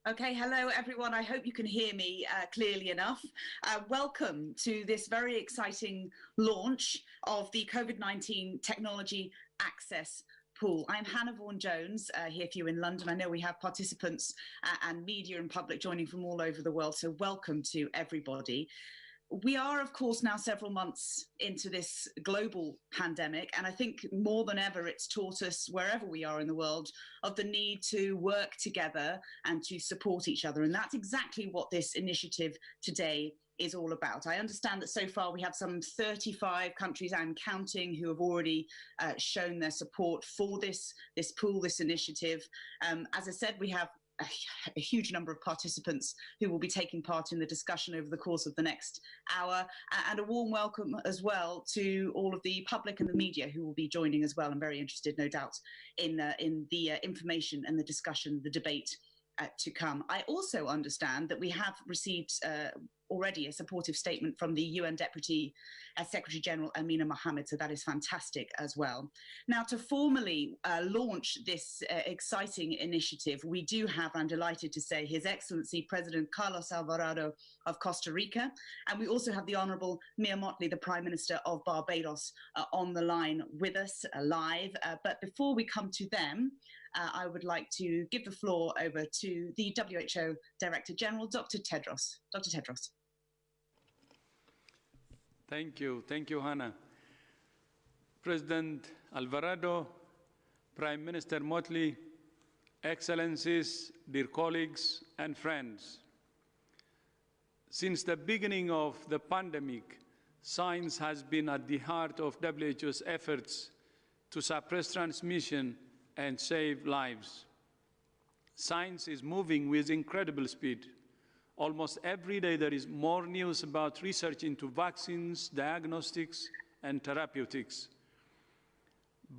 Okay, hello everyone. I hope you can hear me clearly enough. Welcome to this very exciting launch of the COVID-19 Technology Access Pool. I'm Hannah Vaughan-Jones here for you in London. I know we have participants and media and public joining from all over the world, so welcome to everybody. We are, of course, now several months into this global pandemic, and I think more than ever it's taught us, wherever we are in the world, of the need to work together and to support each other. And that's exactly what this initiative today is all about. I understand that so far we have some 35 countries and counting who have already shown their support for this pool, this initiative. As I said, we have a huge number of participants who will be taking part in the discussion over the course of the next hour, and a warm welcome as well to all of the public and the media who will be joining as well. I'm very interested, no doubt, in the information and the discussion, the debate to come. I also understand that we have received already a supportive statement from the UN Deputy Secretary General Amina Mohammed, so that is fantastic as well. Now, to formally launch this exciting initiative, we do have, I'm delighted to say, His Excellency President Carlos Alvarado of Costa Rica, and we also have the Honourable Mia Mottley, the Prime Minister of Barbados, on the line with us live. But before we come to them, I would like to give the floor over to the WHO Director General, Dr. Tedros. Dr. Tedros. Thank you, Hannah. President Alvarado, Prime Minister Mottley, Excellencies, dear colleagues and friends. Since the beginning of the pandemic, science has been at the heart of WHO's efforts to suppress transmission and save lives. Science is moving with incredible speed. Almost every day there is more news about research into vaccines, diagnostics, and therapeutics.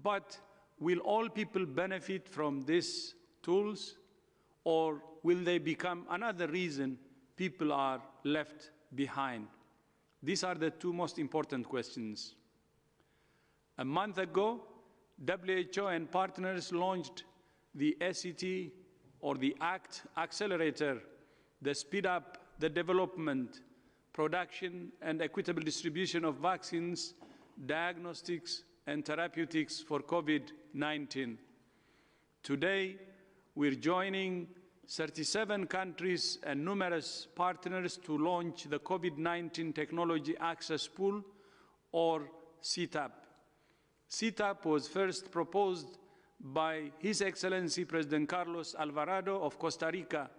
But will all people benefit from these tools, or will they become another reason people are left behind? These are the two most important questions. A month ago, WHO and partners launched the ACT, or the ACT Accelerator, the speed up the development, production, and equitable distribution of vaccines, diagnostics, and therapeutics for COVID-19. Today, we're joining 37 countries and numerous partners to launch the COVID-19 Technology Access Pool, or CTAP. CTAP was first proposed by His Excellency President Carlos Alvarado of Costa Rica,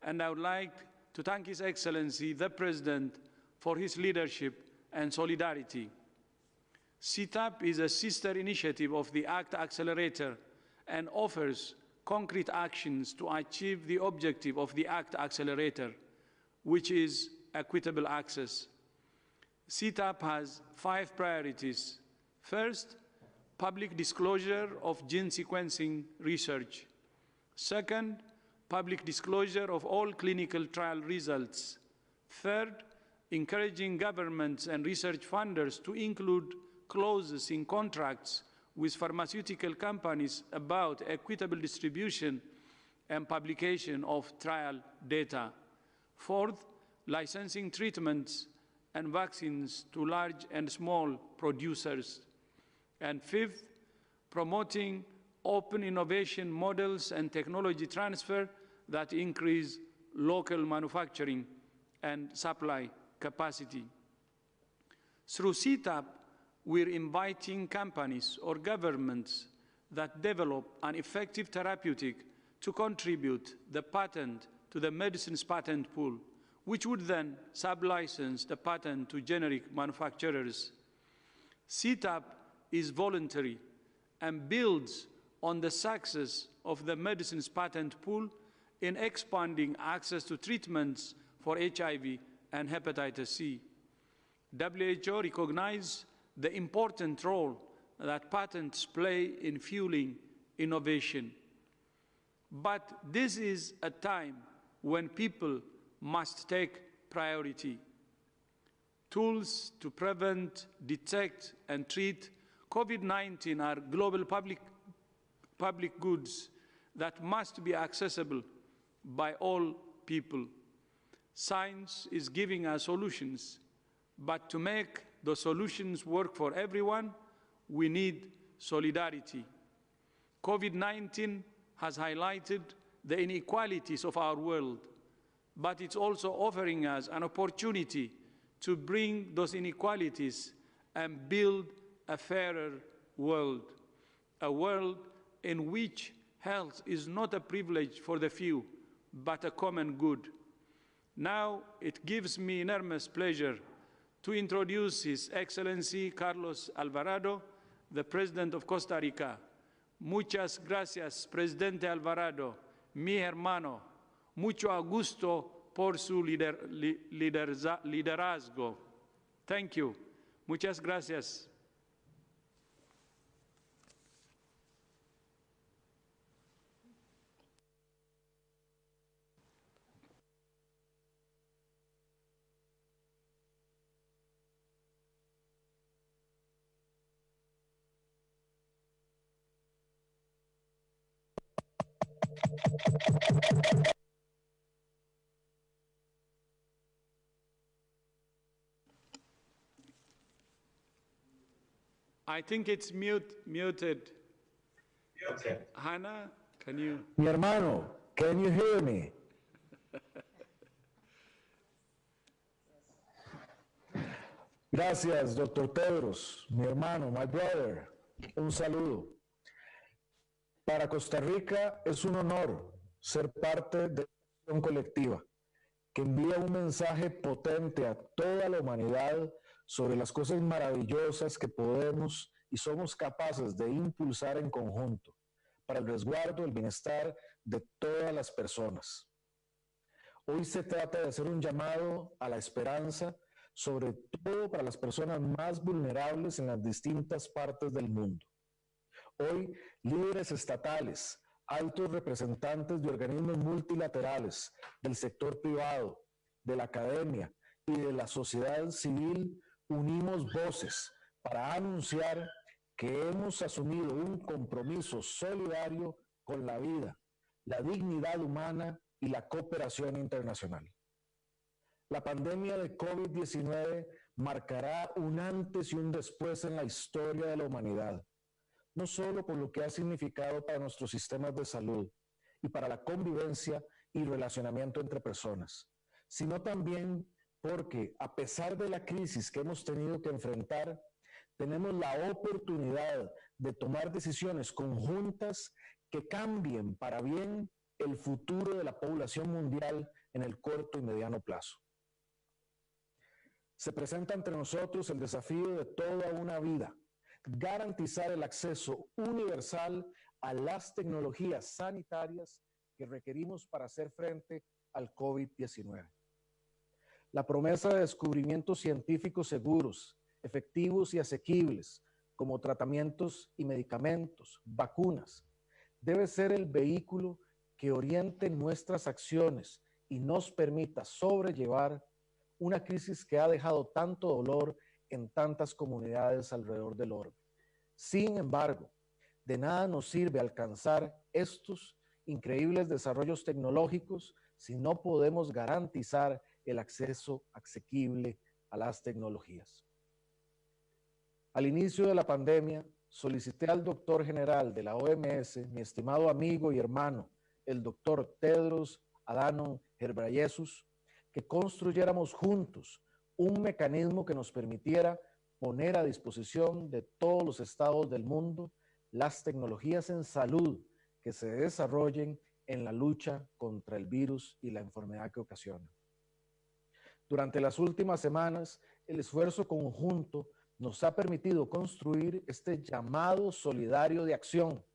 and I would like to thank His Excellency, the President, for his leadership and solidarity. CTAP is a sister initiative of the ACT Accelerator and offers concrete actions to achieve the objective of the ACT Accelerator, which is equitable access. CTAP has 5 priorities. First, public disclosure of gene sequencing research. Second, public disclosure of all clinical trial results. Third, encouraging governments and research funders to include clauses in contracts with pharmaceutical companies about equitable distribution and publication of trial data. Fourth, licensing treatments and vaccines to large and small producers. And fifth, promoting open innovation models and technology transfer that increase local manufacturing and supply capacity. Through CTAP, we're inviting companies or governments that develop an effective therapeutic to contribute the patent to the medicines patent pool, which would then sub-license the patent to generic manufacturers. CTAP is voluntary and builds on the success of the medicines patent pool in expanding access to treatments for HIV and hepatitis C. WHO recognizes the important role that patents play in fueling innovation. But this is a time when people must take priority. Tools to prevent, detect, and treat COVID-19 are global public goods that must be accessible by all people. Science is giving us solutions, but to make the solutions work for everyone, we need solidarity. COVID-19 has highlighted the inequalities of our world, but it's also offering us an opportunity to bring those inequalities and build a fairer world, a world in which health is not a privilege for the few, but a common good. Now, it gives me enormous pleasure to introduce His Excellency Carlos Alvarado, the President of Costa Rica. Muchas gracias, Presidente Alvarado, mi hermano. Mucho gusto por su liderazgo. Thank you. Muchas gracias. I think it's muted. Okay. Hannah, can you? Mi hermano, can you hear me? Gracias, doctor Tedros, mi hermano, my brother. Un saludo. Para Costa Rica es un honor ser parte de la acción colectiva que envía un mensaje potente a toda la humanidad sobre las cosas maravillosas que podemos y somos capaces de impulsar en conjunto para el resguardo del bienestar de todas las personas. Hoy se trata de hacer un llamado a la esperanza, sobre todo para las personas más vulnerables en las distintas partes del mundo. Hoy, líderes estatales, altos representantes de organismos multilaterales, del sector privado, de la academia y de la sociedad civil, unimos voces para anunciar que hemos asumido un compromiso solidario con la vida, la dignidad humana y la cooperación internacional. La pandemia de COVID-19 marcará un antes y un después en la historia de la humanidad, no solo por lo que ha significado para nuestros sistemas de salud y para la convivencia y relacionamiento entre personas, sino también porque, a pesar de la crisis que hemos tenido que enfrentar, tenemos la oportunidad de tomar decisiones conjuntas que cambien para bien el futuro de la población mundial en el corto y mediano plazo. Se presenta ante nosotros el desafío de toda una vida, garantizar el acceso universal a las tecnologías sanitarias que requerimos para hacer frente al COVID-19. La promesa de descubrimientos científicos seguros, efectivos y asequibles, como tratamientos y medicamentos, vacunas, debe ser el vehículo que oriente nuestras acciones y nos permita sobrellevar una crisis que ha dejado tanto dolor en tantas comunidades alrededor del orbe. Sin embargo, de nada nos sirve alcanzar estos increíbles desarrollos tecnológicos si no podemos garantizar el acceso asequible a las tecnologías. Al inicio de la pandemia, solicité al doctor general de la OMS, mi estimado amigo y hermano, el doctor Tedros Adhanom Ghebreyesus, que construyéramos juntos un mecanismo que nos permitiera poner a disposición de todos los estados del mundo las tecnologías en salud que se desarrollen en la lucha contra el virus y la enfermedad que ocasiona. Durante las últimas semanas, el esfuerzo conjunto nos ha permitido construir este llamado solidario de acción,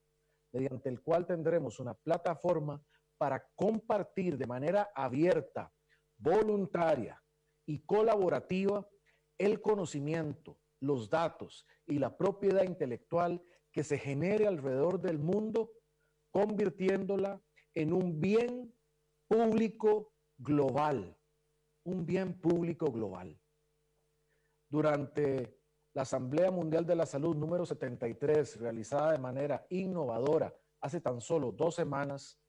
mediante el cual tendremos una plataforma para compartir de manera abierta, voluntaria y colaborativa el conocimiento, los datos y la propiedad intelectual que se genere alrededor del mundo, convirtiéndola en un bien público global. Un bien público global. Durante la Asamblea Mundial de la Salud número 73, realizada de manera innovadora hace tan solo 2 semanas,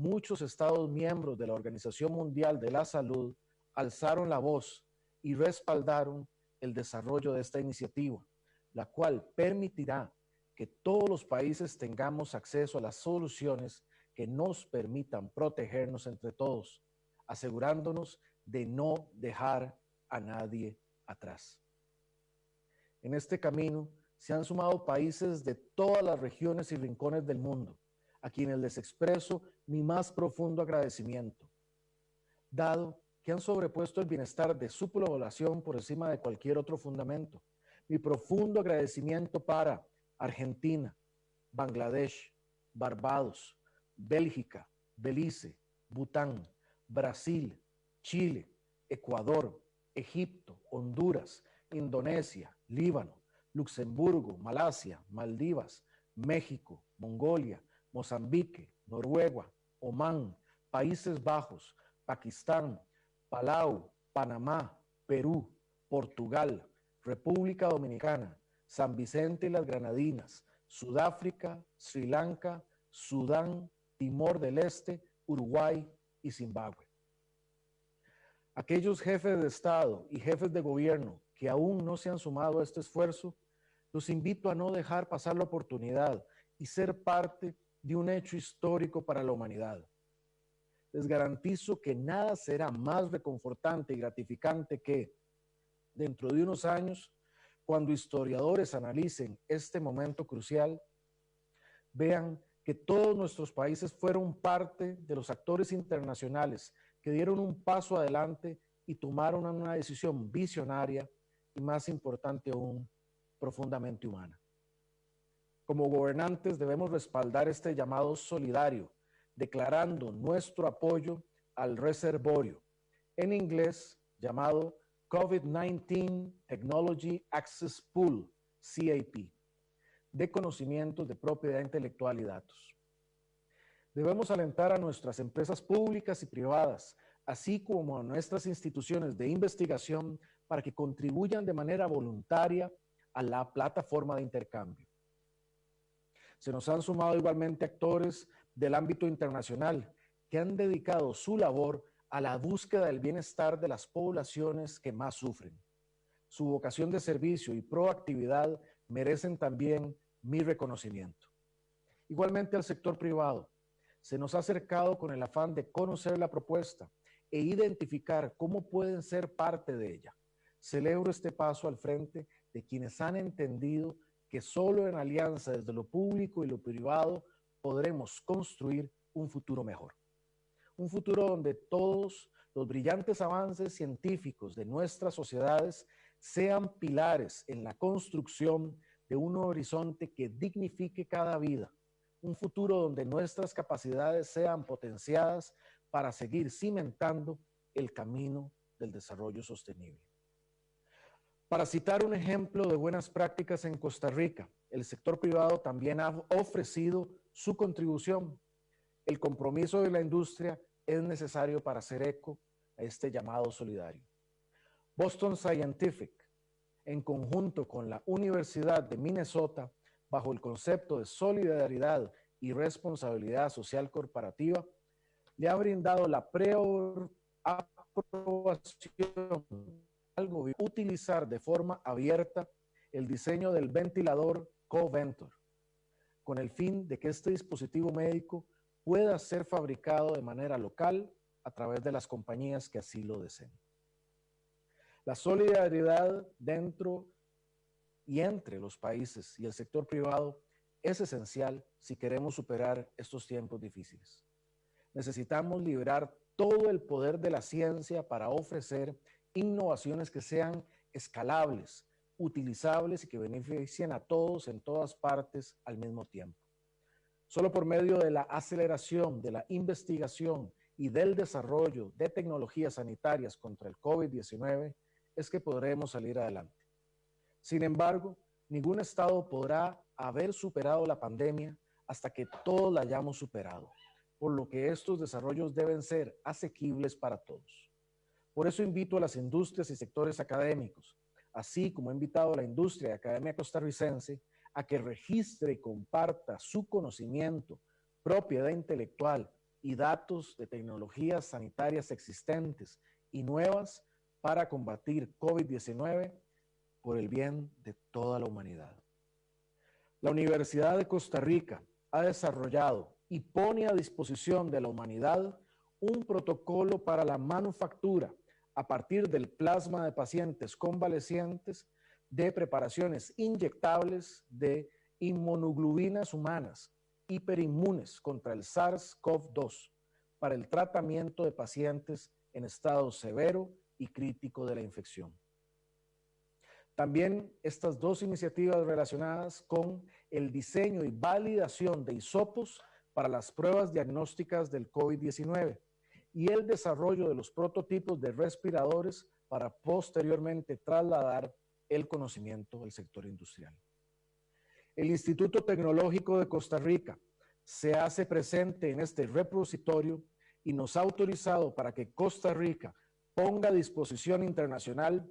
muchos Estados miembros de la Organización Mundial de la Salud alzaron la voz y respaldaron el desarrollo de esta iniciativa, la cual permitirá que todos los países tengamos acceso a las soluciones que nos permitan protegernos entre todos, asegurándonos de no dejar a nadie atrás. En este camino se han sumado países de todas las regiones y rincones del mundo, a quienes les expreso mi más profundo agradecimiento, dado que han sobrepuesto el bienestar de su población por encima de cualquier otro fundamento. Mi profundo agradecimiento para Argentina, Bangladesh, Barbados, Bélgica, Belice, Bután, Brasil, Chile, Ecuador, Egipto, Honduras, Indonesia, Líbano, Luxemburgo, Malasia, Maldivas, México, Mongolia, Mozambique, Noruega, Omán, Países Bajos, Pakistán, Palau, Panamá, Perú, Portugal, República Dominicana, San Vicente y las Granadinas, Sudáfrica, Sri Lanka, Sudán, Timor del Este, Uruguay y Zimbabue. Aquellos jefes de Estado y jefes de gobierno que aún no se han sumado a este esfuerzo, los invito a no dejar pasar la oportunidad y ser parte de un hecho histórico para la humanidad. Les garantizo que nada será más reconfortante y gratificante que, dentro de unos años, cuando historiadores analicen este momento crucial, vean que todos nuestros países fueron parte de los actores internacionales que dieron un paso adelante y tomaron una decisión visionaria y, más importante aún, profundamente humana. Como gobernantes debemos respaldar este llamado solidario, declarando nuestro apoyo al reservorio, en inglés llamado COVID-19 Technology Access Pool, CAP, de conocimientos de propiedad intelectual y datos. Debemos alentar a nuestras empresas públicas y privadas, así como a nuestras instituciones de investigación, para que contribuyan de manera voluntaria a la plataforma de intercambio. Se nos han sumado igualmente actores del ámbito internacional que han dedicado su labor a la búsqueda del bienestar de las poblaciones que más sufren. Su vocación de servicio y proactividad merecen también mi reconocimiento. Igualmente al sector privado, se nos ha acercado con el afán de conocer la propuesta e identificar cómo pueden ser parte de ella. Celebro este paso al frente de quienes han entendido que solo en alianza desde lo público y lo privado podremos construir un futuro mejor. Un futuro donde todos los brillantes avances científicos de nuestras sociedades sean pilares en la construcción de un horizonte que dignifique cada vida. Un futuro donde nuestras capacidades sean potenciadas para seguir cimentando el camino del desarrollo sostenible. Para citar un ejemplo de buenas prácticas en Costa Rica, el sector privado también ha ofrecido su contribución. El compromiso de la industria es necesario para hacer eco a este llamado solidario. Boston Scientific, en conjunto con la Universidad de Minnesota, bajo el concepto de solidaridad y responsabilidad social corporativa, le ha brindado la preaprobación al gobierno utilizar de forma abierta el diseño del ventilador Co-Ventor, con el fin de que este dispositivo médico pueda ser fabricado de manera local a través de las compañías que así lo deseen. La solidaridad dentro y entre los países y el sector privado es esencial si queremos superar estos tiempos difíciles. Necesitamos liberar todo el poder de la ciencia para ofrecer innovaciones que sean escalables, utilizables y que beneficien a todos en todas partes al mismo tiempo. Solo por medio de la aceleración de la investigación y del desarrollo de tecnologías sanitarias contra el COVID-19 es que podremos salir adelante. Sin embargo, ningún estado podrá haber superado la pandemia hasta que todos la hayamos superado, por lo que estos desarrollos deben ser asequibles para todos. Por eso invito a las industrias y sectores académicos, así como he invitado a la industria y academia costarricense a que registre y comparta su conocimiento, propiedad intelectual y datos de tecnologías sanitarias existentes y nuevas para combatir COVID-19 por el bien de toda la humanidad. La Universidad de Costa Rica ha desarrollado y pone a disposición de la humanidad un protocolo para la manufactura a partir del plasma de pacientes convalecientes de preparaciones inyectables de inmunoglobulinas humanas hiperinmunes contra el SARS-CoV-2 para el tratamiento de pacientes en estado severo y crítico de la infección. También estas dos iniciativas relacionadas con el diseño y validación de hisopos para las pruebas diagnósticas del COVID-19 y el desarrollo de los prototipos de respiradores para posteriormente trasladar el conocimiento al sector industrial. El Instituto Tecnológico de Costa Rica se hace presente en este repositorio y nos ha autorizado para que Costa Rica ponga a disposición internacional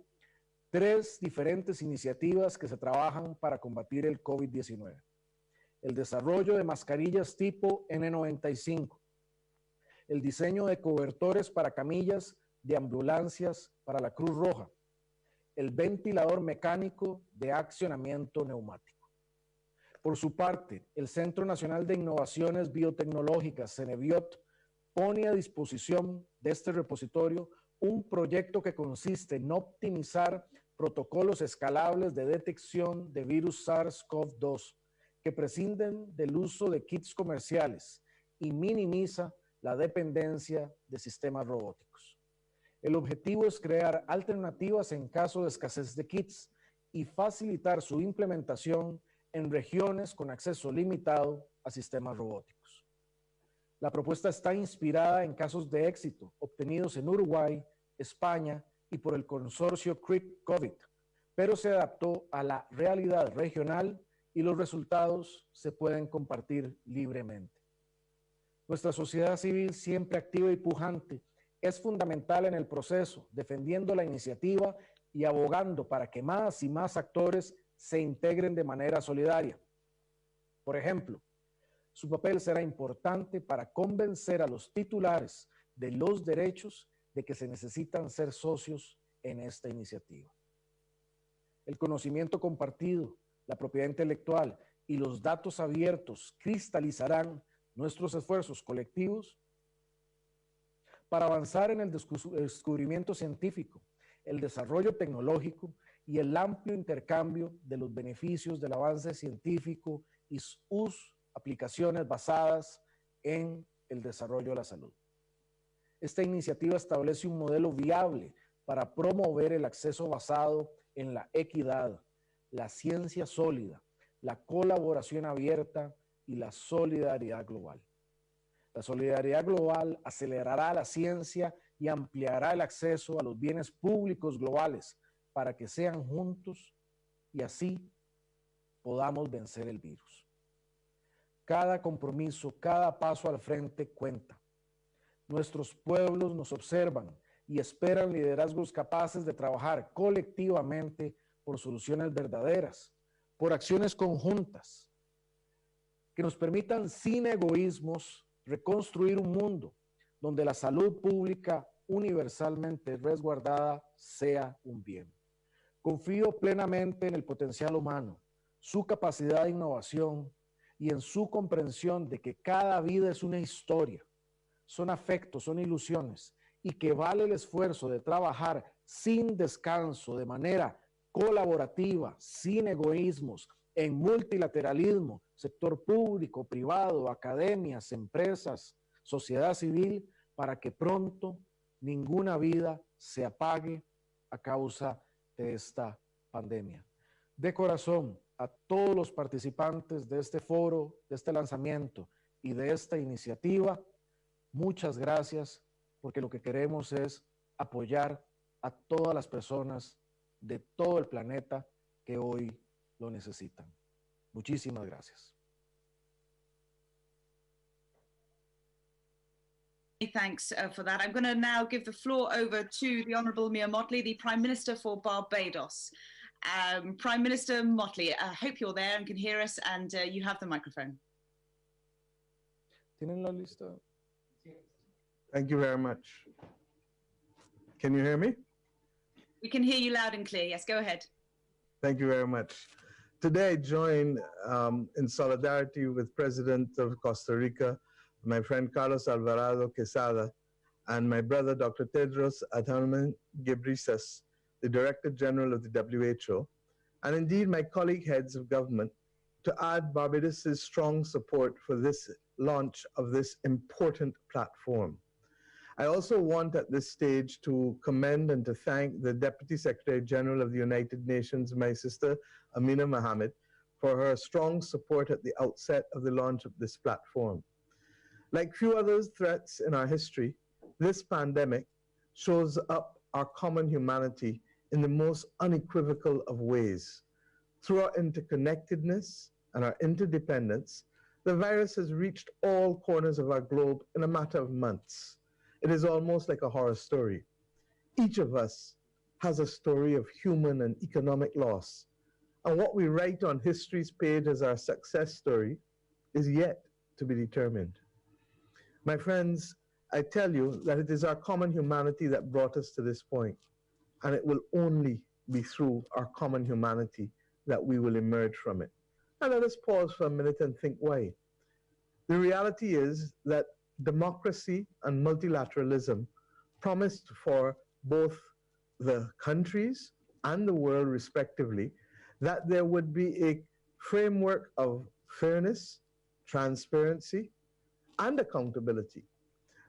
3 diferentes iniciativas que se trabajan para combatir el COVID-19. El desarrollo de mascarillas tipo N95, el diseño de cobertores para camillas de ambulancias para la Cruz Roja, el ventilador mecánico de accionamiento neumático. Por su parte, el Centro Nacional de Innovaciones Biotecnológicas, CENEBIOT, pone a disposición de este repositorio un proyecto que consiste en optimizar protocolos escalables de detección de virus SARS-CoV-2 que prescinden del uso de kits comerciales y minimiza la dependencia de sistemas robóticos. El objetivo es crear alternativas en caso de escasez de kits y facilitar su implementación en regiones con acceso limitado a sistemas robóticos. La propuesta está inspirada en casos de éxito obtenidos en Uruguay, España y por el consorcio CRIP-COVID, pero se adaptó a la realidad regional y los resultados se pueden compartir libremente. Nuestra sociedad civil, siempre activa y pujante, es fundamental en el proceso, defendiendo la iniciativa y abogando para que más y más actores se integren de manera solidaria. Por ejemplo, su papel será importante para convencer a los titulares de los derechos de que se necesitan ser socios en esta iniciativa. El conocimiento compartido, la propiedad intelectual y los datos abiertos cristalizarán nuestros esfuerzos colectivos para avanzar en el descubrimiento científico, el desarrollo tecnológico y el amplio intercambio de los beneficios del avance científico y sus aplicaciones basadas en el desarrollo de la salud. Esta iniciativa establece un modelo viable para promover el acceso basado en la equidad, la ciencia sólida, la colaboración abierta y la solidaridad global. La solidaridad global acelerará la ciencia y ampliará el acceso a los bienes públicos globales para que sean juntos y así podamos vencer el virus. Cada compromiso, cada paso al frente cuenta. Nuestros pueblos nos observan y esperan liderazgos capaces de trabajar colectivamente por soluciones verdaderas, por acciones conjuntas, que nos permitan sin egoísmos reconstruir un mundo donde la salud pública universalmente resguardada sea un bien. Confío plenamente en el potencial humano, su capacidad de innovación y en su comprensión de que cada vida es una historia, son afectos, son ilusiones y que vale el esfuerzo de trabajar sin descanso, de manera colaborativa, sin egoísmos, en multilateralismo, sector público, privado, academias, empresas, sociedad civil, para que pronto ninguna vida se apague a causa de esta pandemia. De corazón, a todos los participantes de este foro, de este lanzamiento y de esta iniciativa, muchas gracias, porque lo que queremos es apoyar a todas las personas de todo el planeta que hoy lo necesitan. Muchísimas gracias. Thanks for that. I'm going to now give the floor over to the Honourable Mottley, the Prime Minister for Barbados. Prime Minister Mottley, I hope you're there and can hear us, and you have the microphone. ¿Tienen la lista? Thank you very much. Can you hear me? We can hear you loud and clear. Yes, go ahead. Thank you very much. Today I join in solidarity with President of Costa Rica, my friend Carlos Alvarado Quesada, and my brother Dr. Tedros Adhanom Ghebreyesus, the Director General of the WHO, and indeed my colleague heads of government, to add Barbados' strong support for this launch of this important platform. I also want at this stage to commend and to thank the Deputy Secretary General of the United Nations, my sister Amina Mohammed, for her strong support at the outset of the launch of this platform. Like few other threats in our history, this pandemic shows up our common humanity in the most unequivocal of ways. Through our interconnectedness and our interdependence, the virus has reached all corners of our globe in a matter of months. It is almost like a horror story. Each of us has a story of human and economic loss, and what we write on history's page as our success story is yet to be determined. My friends, I tell you that it is our common humanity that brought us to this point, and it will only be through our common humanity that we will emerge from it. And let us pause for a minute and think why. The reality is that democracy and multilateralism promised for both the countries and the world respectively that there would be a framework of fairness, transparency, and accountability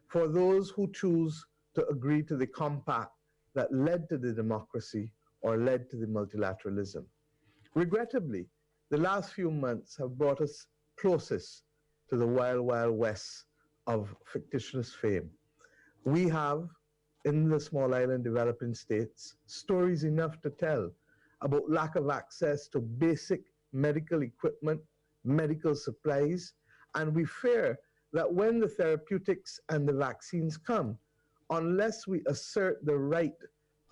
for those who choose to agree to the compact that led to the democracy or led to the multilateralism. Regrettably, the last few months have brought us closest to the wild, wild west of fictitious fame. We have, in the small island developing states, stories enough to tell about lack of access to basic medical equipment, medical supplies, and we fear that when the therapeutics and the vaccines come, unless we assert the right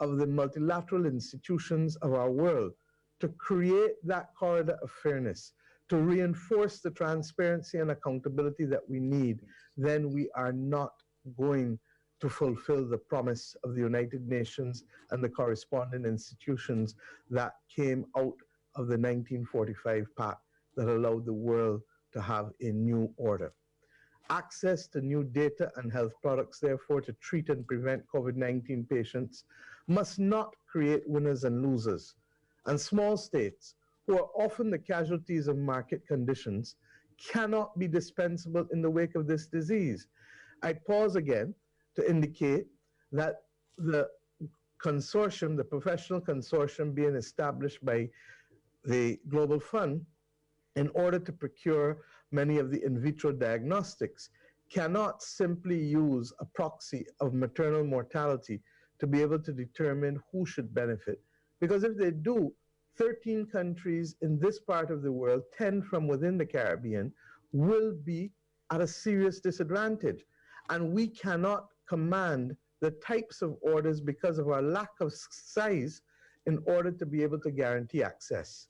of the multilateral institutions of our world to create that corridor of fairness, to reinforce the transparency and accountability that we need, then we are not going to fulfill the promise of the United Nations and the corresponding institutions that came out of the 1945 Pact that allowed the world to have a new order. Access to new data and health products, therefore, to treat and prevent COVID-19 patients must not create winners and losers. And small states, who are often the casualties of market conditions, cannot be dispensable in the wake of this disease. I pause again to indicate that the consortium, the professional consortium being established by the Global Fund in order to procure many of the in vitro diagnostics, cannot simply use a proxy of maternal mortality to be able to determine who should benefit. Because if they do, 13 countries in this part of the world, 10 from within the Caribbean, will be at a serious disadvantage. And we cannot command the types of orders because of our lack of size in order to be able to guarantee access.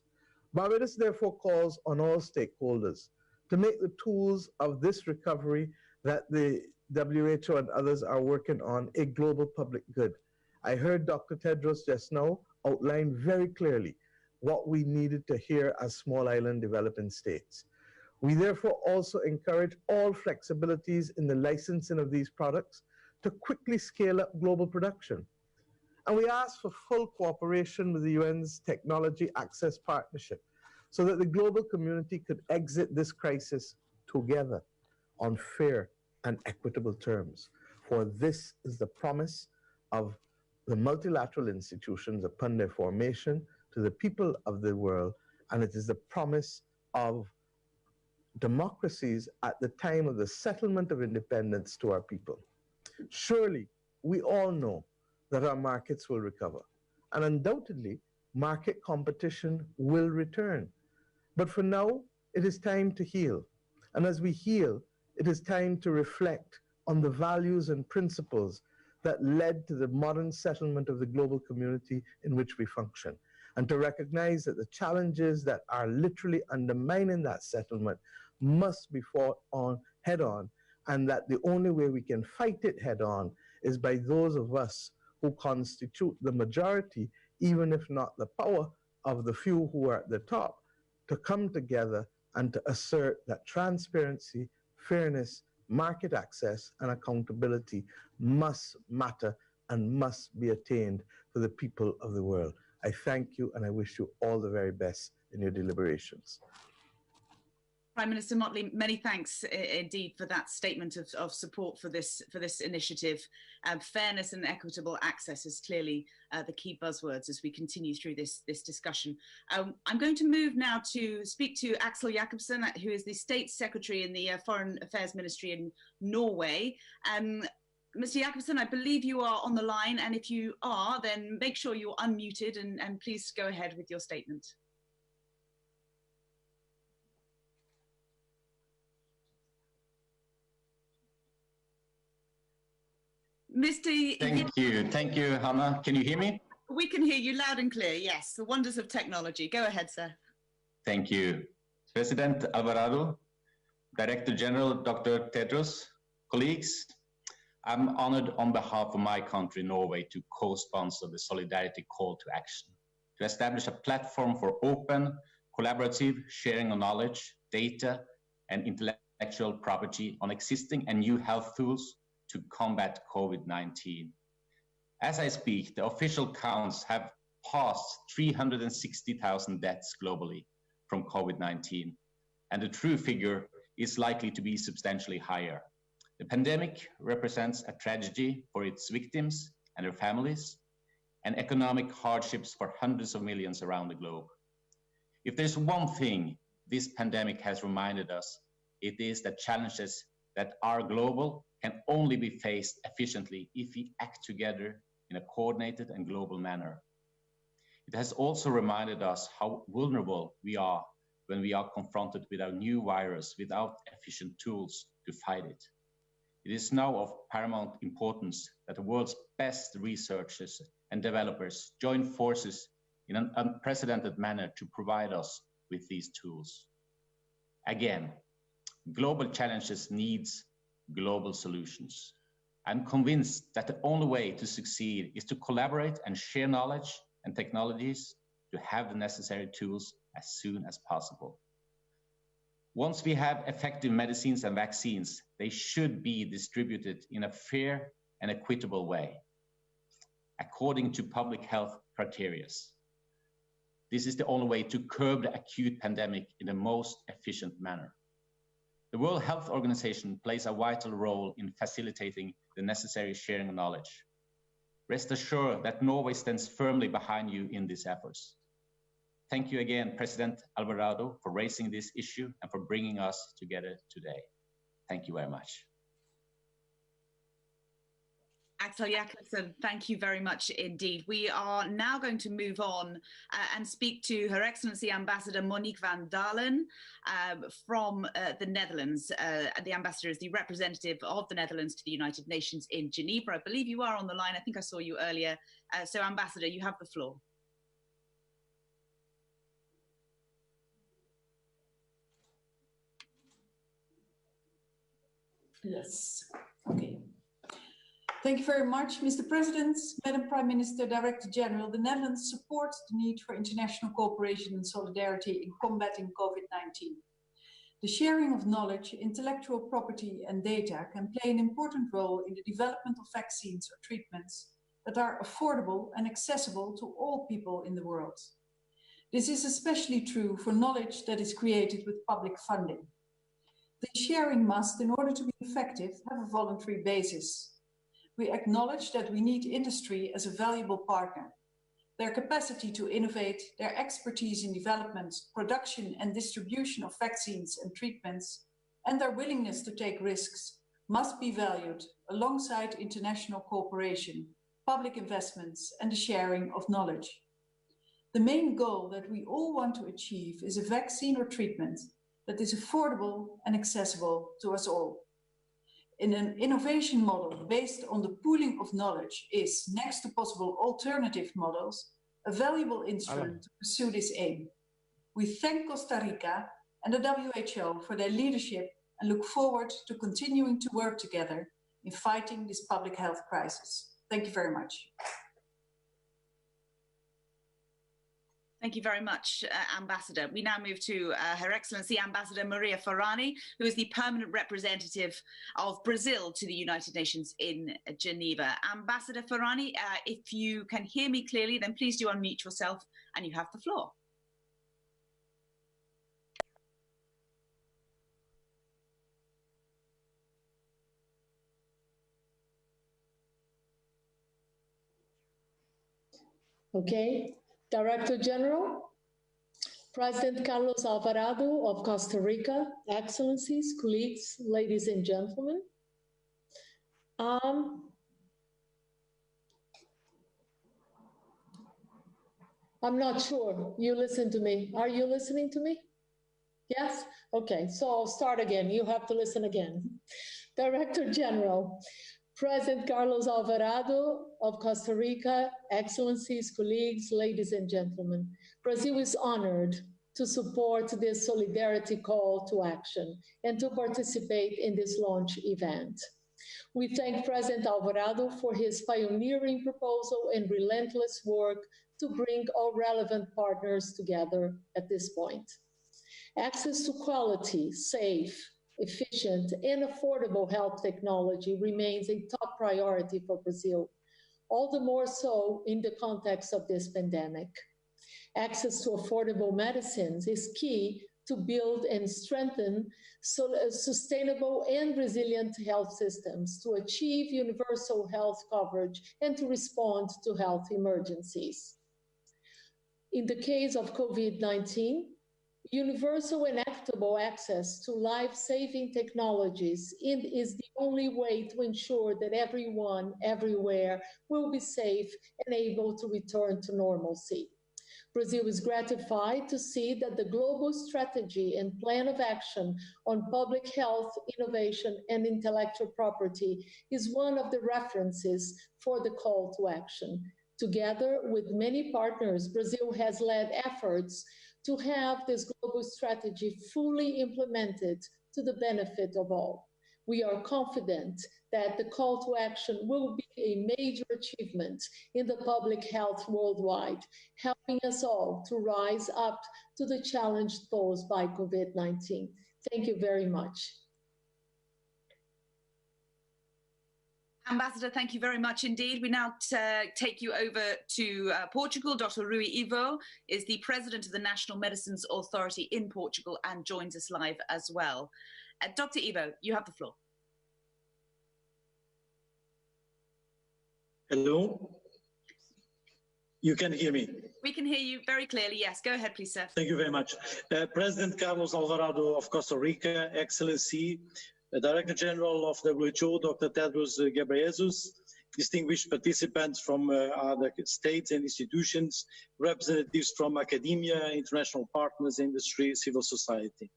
Barbados therefore calls on all stakeholders to make the tools of this recovery that the WHO and others are working on a global public good. I heard Dr. Tedros just now outline very clearly what we needed to hear as small island developing states. We therefore also encourage all flexibilities in the licensing of these products to quickly scale up global production. And we ask for full cooperation with the UN's Technology Access Partnership so that the global community could exit this crisis together on fair and equitable terms. For this is the promise of the multilateral institutions upon their formation to the people of the world, and it is the promise of democracies at the time of the settlement of independence to our people. Surely, we all know that our markets will recover, and undoubtedly, market competition will return. But for now, it is time to heal. And as we heal, it is time to reflect on the values and principles that led to the modern settlement of the global community in which we function, and to recognize that the challenges that are literally undermining that settlement must be fought on head on, and that the only way we can fight it head on is by those of us who constitute the majority, even if not the power of the few who are at the top, to come together and to assert that transparency, fairness, market access, and accountability must matter and must be attained for the people of the world. I thank you and I wish you all the very best in your deliberations. Prime Minister Mottley, many thanks indeed for that statement of support for this initiative. Fairness and equitable access is clearly the key buzzwords as we continue through this discussion. I'm going to move now to speak to Aksel Jacobsen, who is the State Secretary in the Foreign Affairs Ministry in Norway. Mr. Jacobsen, I believe you are on the line, and if you are, then make sure you're unmuted and please go ahead with your statement. Thank you, Hannah. Can you hear me? We can hear you loud and clear, yes. The wonders of technology. Go ahead, sir. Thank you. President Alvarado, Director General Dr. Tedros, colleagues, I'm honored on behalf of my country, Norway, to co-sponsor the Solidarity Call to Action, to establish a platform for open, collaborative sharing of knowledge, data, and intellectual property on existing and new health tools to combat COVID-19. As I speak, the official counts have passed 360,000 deaths globally from COVID-19, and the true figure is likely to be substantially higher. The pandemic represents a tragedy for its victims and their families, and economic hardships for hundreds of millions around the globe. If there's one thing this pandemic has reminded us, it is that challenges that are global can only be faced efficiently if we act together in a coordinated and global manner. It has also reminded us how vulnerable we are when we are confronted with a new virus without efficient tools to fight it. It is now of paramount importance that the world's best researchers and developers join forces in an unprecedented manner to provide us with these tools. Again, global challenges needs global solutions. I'm convinced that the only way to succeed is to collaborate and share knowledge and technologies to have the necessary tools as soon as possible. Once we have effective medicines and vaccines, they should be distributed in a fair and equitable way, according to public health criteria. This is the only way to curb the acute pandemic in the most efficient manner. The World Health Organization plays a vital role in facilitating the necessary sharing of knowledge. Rest assured that Norway stands firmly behind you in these efforts. Thank you again, President Alvarado, for raising this issue and for bringing us together today. Thank you very much. Aksel Jacobsen, thank you very much indeed. We are now going to move on and speak to Her Excellency Ambassador Monique van Dalen from the Netherlands. The ambassador is the representative of the Netherlands to the United Nations in Geneva. I believe you are on the line. I think I saw you earlier. So Ambassador, you have the floor. Yes, okay. Thank you very much, Mr. President, Madam Prime Minister, Director General. The Netherlands supports the need for international cooperation and solidarity in combating COVID-19. The sharing of knowledge, intellectual property and data can play an important role in the development of vaccines or treatments that are affordable and accessible to all people in the world. This is especially true for knowledge that is created with public funding. The sharing must, in order to be effective, have a voluntary basis. We acknowledge that we need industry as a valuable partner. Their capacity to innovate, their expertise in development, production and distribution of vaccines and treatments, and their willingness to take risks must be valued alongside international cooperation, public investments, and the sharing of knowledge. The main goal that we all want to achieve is a vaccine or treatment that is affordable and accessible to us all. In an innovation model based on the pooling of knowledge is, next to possible alternative models, a valuable instrument to pursue this aim. We thank Costa Rica and the WHO for their leadership and look forward to continuing to work together in fighting this public health crisis. Thank you very much. Thank you very much, Ambassador. We now move to Her Excellency Ambassador Maria Ferrani, who is the permanent representative of Brazil to the United Nations in Geneva. Ambassador Ferrani, if you can hear me clearly, then please do unmute yourself and you have the floor. Okay. Director General, President Carlos Alvarado of Costa Rica, Excellencies, colleagues, ladies and gentlemen. I'm not sure you listen to me. Are you listening to me? Yes? Okay, so I'll start again. You have to listen again. Director General, President Carlos Alvarado of Costa Rica, Excellencies, colleagues, ladies and gentlemen, Brazil is honored to support this solidarity call to action and to participate in this launch event. We thank President Alvarado for his pioneering proposal and relentless work to bring all relevant partners together at this point. Access to quality, safe, efficient and affordable health technology remains a top priority for Brazil, all the more so in the context of this pandemic. Access to affordable medicines is key to build and strengthen sustainable and resilient health systems, to achieve universal health coverage and to respond to health emergencies. In the case of COVID-19, universal and equitable access to life-saving technologies is the only way to ensure that everyone, everywhere, will be safe and able to return to normalcy. Brazil is gratified to see that the global strategy and plan of action on public health, innovation, and intellectual property is one of the references for the call to action. Together with many partners, Brazil has led efforts to have this global strategy fully implemented to the benefit of all. We are confident that the call to action will be a major achievement in the public health worldwide, helping us all to rise up to the challenge posed by COVID-19. Thank you very much. Ambassador, thank you very much indeed. We now take you over to Portugal. Dr. Rui Ivo is the president of the National Medicines Authority in Portugal and joins us live as well. Dr. Ivo, you have the floor. Hello. You can hear me? We can hear you very clearly, yes. Go ahead, please, sir. Thank you very much. President Carlos Alvarado of Costa Rica, Excellency, Director General of WHO, Dr. Tedros Ghebreyesus, distinguished participants from other states and institutions, representatives from academia, international partners, industry, civil society.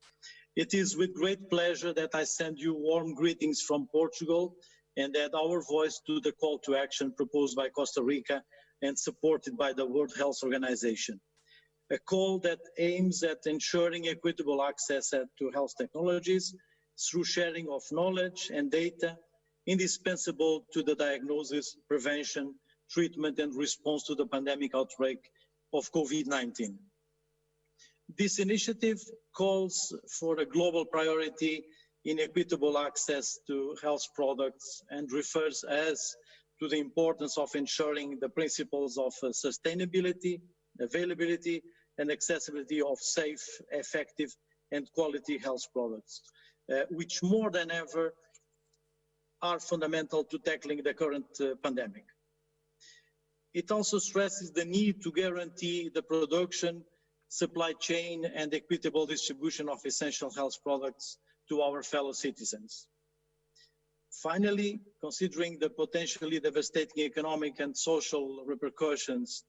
It is with great pleasure that I send you warm greetings from Portugal and add our voice to the call to action proposed by Costa Rica and supported by the World Health Organization. A call that aims at ensuring equitable access to health technologies through sharing of knowledge and data indispensable to the diagnosis, prevention, treatment and response to the pandemic outbreak of COVID-19. This initiative calls for a global priority in equitable access to health products and refers as to the importance of ensuring the principles of sustainability, availability and accessibility of safe, effective and quality health products, which more than ever are fundamental to tackling the current pandemic. It also stresses the need to guarantee the production, supply chain and equitable distribution of essential health products to our fellow citizens. Finally, considering the potentially devastating economic and social repercussions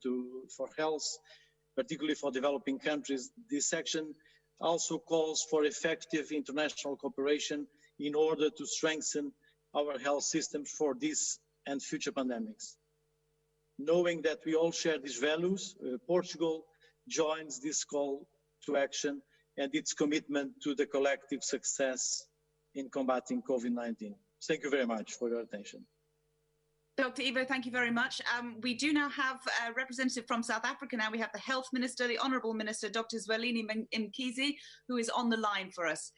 for health, particularly for developing countries, this action also calls for effective international cooperation in order to strengthen our health systems for this and future pandemics. Knowing that we all share these values, Portugal joins this call to action and its commitment to the collective success in combating COVID-19. Thank you very much for your attention. Dr. Ivo, thank you very much. We do now have a representative from South Africa. Now we have the Health Minister, the Honourable Minister, Dr. Zwelini Mkhize, who is on the line for us.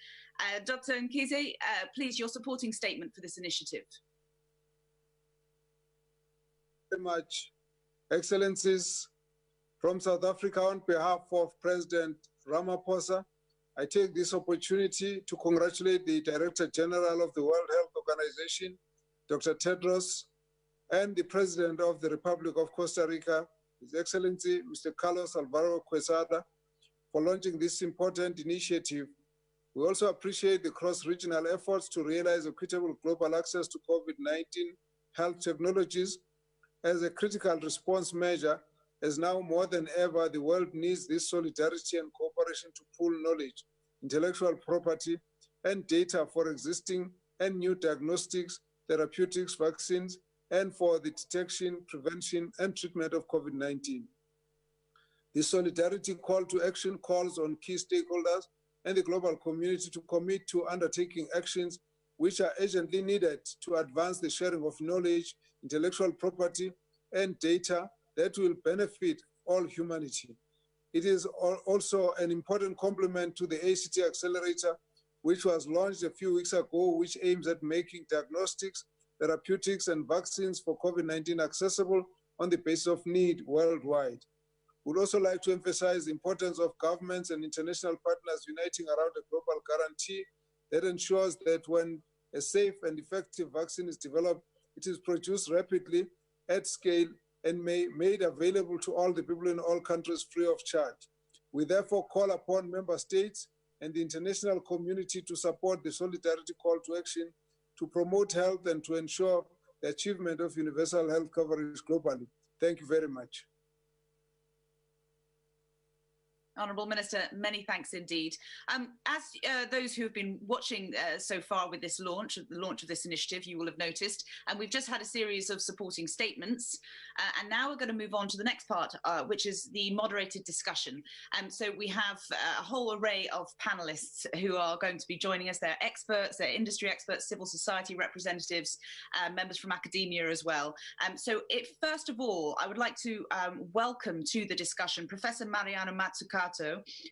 Dr. Mkhize, please, your supporting statement for this initiative. Very much, Excellencies, from South Africa, on behalf of President Ramaphosa, I take this opportunity to congratulate the Director General of the World Health Organization, Dr. Tedros, and the President of the Republic of Costa Rica, His Excellency, Mr. Carlos Alvarado Quesada, for launching this important initiative. We also appreciate the cross-regional efforts to realize equitable global access to COVID-19 health technologies as a critical response measure, as now more than ever, the world needs this solidarity and cooperation to pool knowledge, intellectual property, and data for existing and new diagnostics, therapeutics, vaccines, and for the detection, prevention, and treatment of COVID-19. This solidarity call to action calls on key stakeholders and the global community to commit to undertaking actions which are urgently needed to advance the sharing of knowledge, intellectual property, and data that will benefit all humanity. It is also an important complement to the ACT Accelerator, which was launched a few weeks ago, which aims at making diagnostics, therapeutics, and vaccines for COVID-19 accessible on the basis of need worldwide. We'd also like to emphasize the importance of governments and international partners uniting around a global guarantee that ensures that when a safe and effective vaccine is developed, it is produced rapidly, at scale, and made available to all the people in all countries free of charge. We therefore call upon member states and the international community to support the solidarity call to action to promote health and to ensure the achievement of universal health coverage globally. Thank you very much. Honourable Minister, many thanks indeed. As those who have been watching so far with this launch, the launch of this initiative, you will have noticed, and we've just had a series of supporting statements, and now we're going to move on to the next part, which is the moderated discussion. So we have a whole array of panellists who are going to be joining us. They're experts, they're industry experts, civil society representatives, members from academia as well. So first of all, I would like to welcome to the discussion Professor Mariano Mazzucato,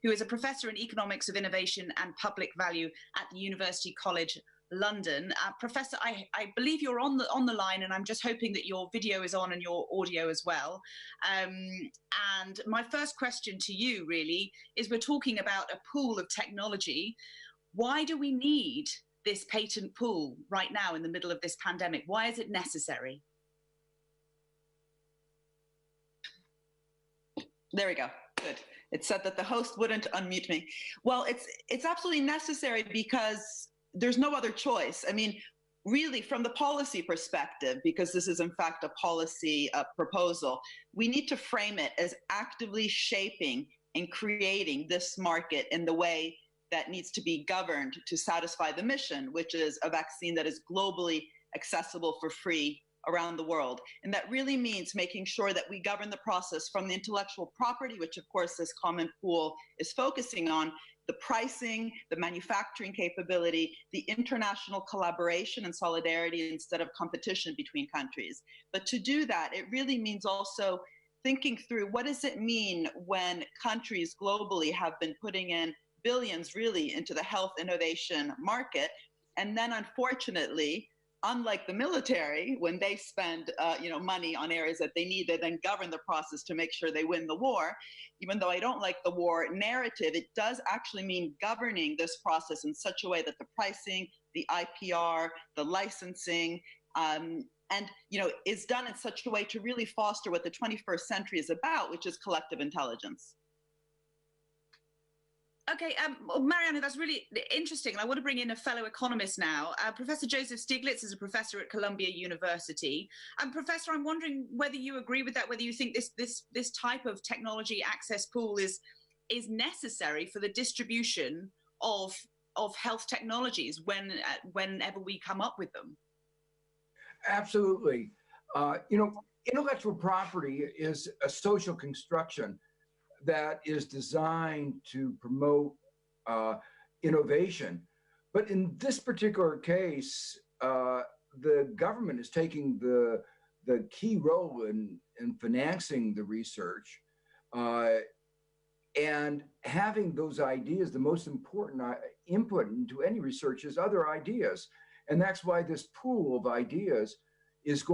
who is a professor in economics of innovation and public value at the University College London. Professor, I believe you're on the line, and I'm just hoping that your video is on and your audio as well. And my first question to you really is, we're talking about a pool of technology. Why do we need this patent pool right now in the middle of this pandemic? Why is it necessary? There we go. Good. It said that the host wouldn't unmute me. Well, it's absolutely necessary because there's no other choice. I mean, really, from the policy perspective, because this is in fact a policy proposal, we need to frame it as actively shaping and creating this market in the way that needs to be governed to satisfy the mission, which is a vaccine that is globally accessible for free around the world. And that really means making sure that we govern the process from the intellectual property, which of course this common pool is focusing on, the pricing, the manufacturing capability, the international collaboration and solidarity instead of competition between countries. But to do that, it really means also thinking through, what does it mean when countries globally have been putting in billions really into the health innovation market, and then unfortunately, unlike the military, when they spend money on areas that they need, they then govern the process to make sure they win the war. Even though I don't like the war narrative, it does actually mean governing this process in such a way that the pricing, the IPR, the licensing, is done in such a way to really foster what the 21st century is about, which is collective intelligence. Okay, Mariano, that's really interesting. I want to bring in a fellow economist now. Professor Joseph Stiglitz is a professor at Columbia University. Professor, I'm wondering whether you agree with that, whether you think this type of technology access pool is necessary for the distribution of health technologies whenever we come up with them. Absolutely. Intellectual property is a social construction that is designed to promote innovation. But in this particular case, the government is taking the key role in financing the research, and having those ideas. The most important input into any research is other ideas, and that's why this pool of ideas is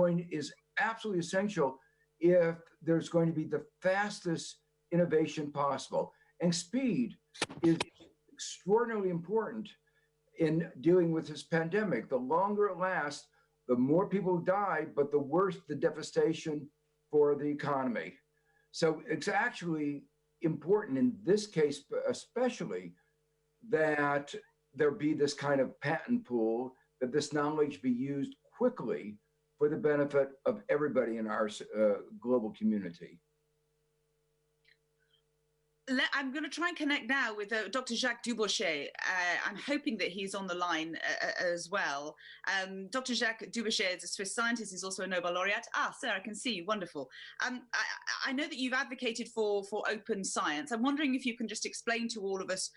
absolutely essential if there's going to be the fastest innovation possible. And speed is extraordinarily important in dealing with this pandemic. The longer it lasts, the more people die, but the worse the devastation for the economy. So it's actually important in this case, especially, that there be this kind of patent pool, that this knowledge be used quickly for the benefit of everybody in our global community. I'm going to try and connect now with Dr. Jacques Dubochet. I'm hoping that he's on the line as well. Dr. Jacques Dubochet is a Swiss scientist. He's also a Nobel laureate. Ah, sir, I can see you. Wonderful. I know that you've advocated for open science. I'm wondering if you can just explain to all of us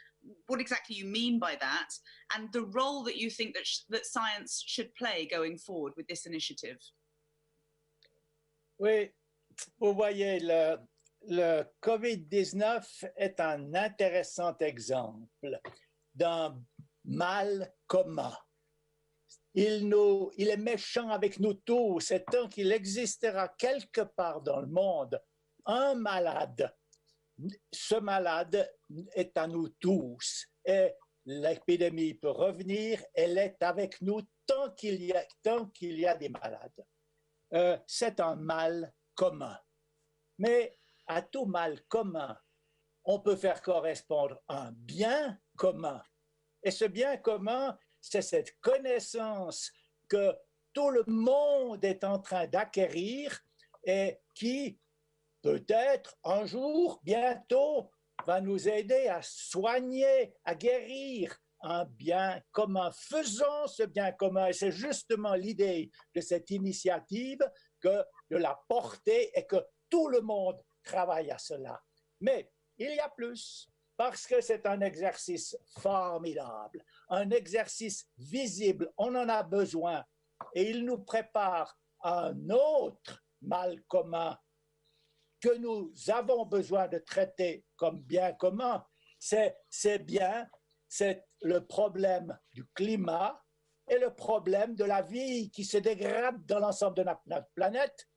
what exactly you mean by that, and the role that you think that science should play going forward with this initiative. Oui, vous voyez, le COVID-19 est un intéressant exemple d'un mal commun. Il est méchant avec nous tous, et tant qu'il existera quelque part dans le monde un malade, ce malade est à nous tous. Et l'épidémie peut revenir, elle est avec nous tant qu'il y a des malades. C'est un mal commun. Mais à tout mal commun, on peut faire correspondre un bien commun. Et ce bien commun, c'est cette connaissance que tout le monde est en train d'acquérir et qui, peut-être un jour, bientôt, va nous aider à soigner, à guérir un bien commun. Faisons ce bien commun. Et c'est justement l'idée de cette initiative que de la porter et que tout le monde travaille à cela. Mais il y a plus, parce que c'est un exercice formidable, un exercice visible. On en a besoin et il nous prépare à un autre mal commun que nous avons besoin de traiter comme bien commun. C'est le problème du climat et le problème de la vie qui se dégrade dans l'ensemble de notre planète.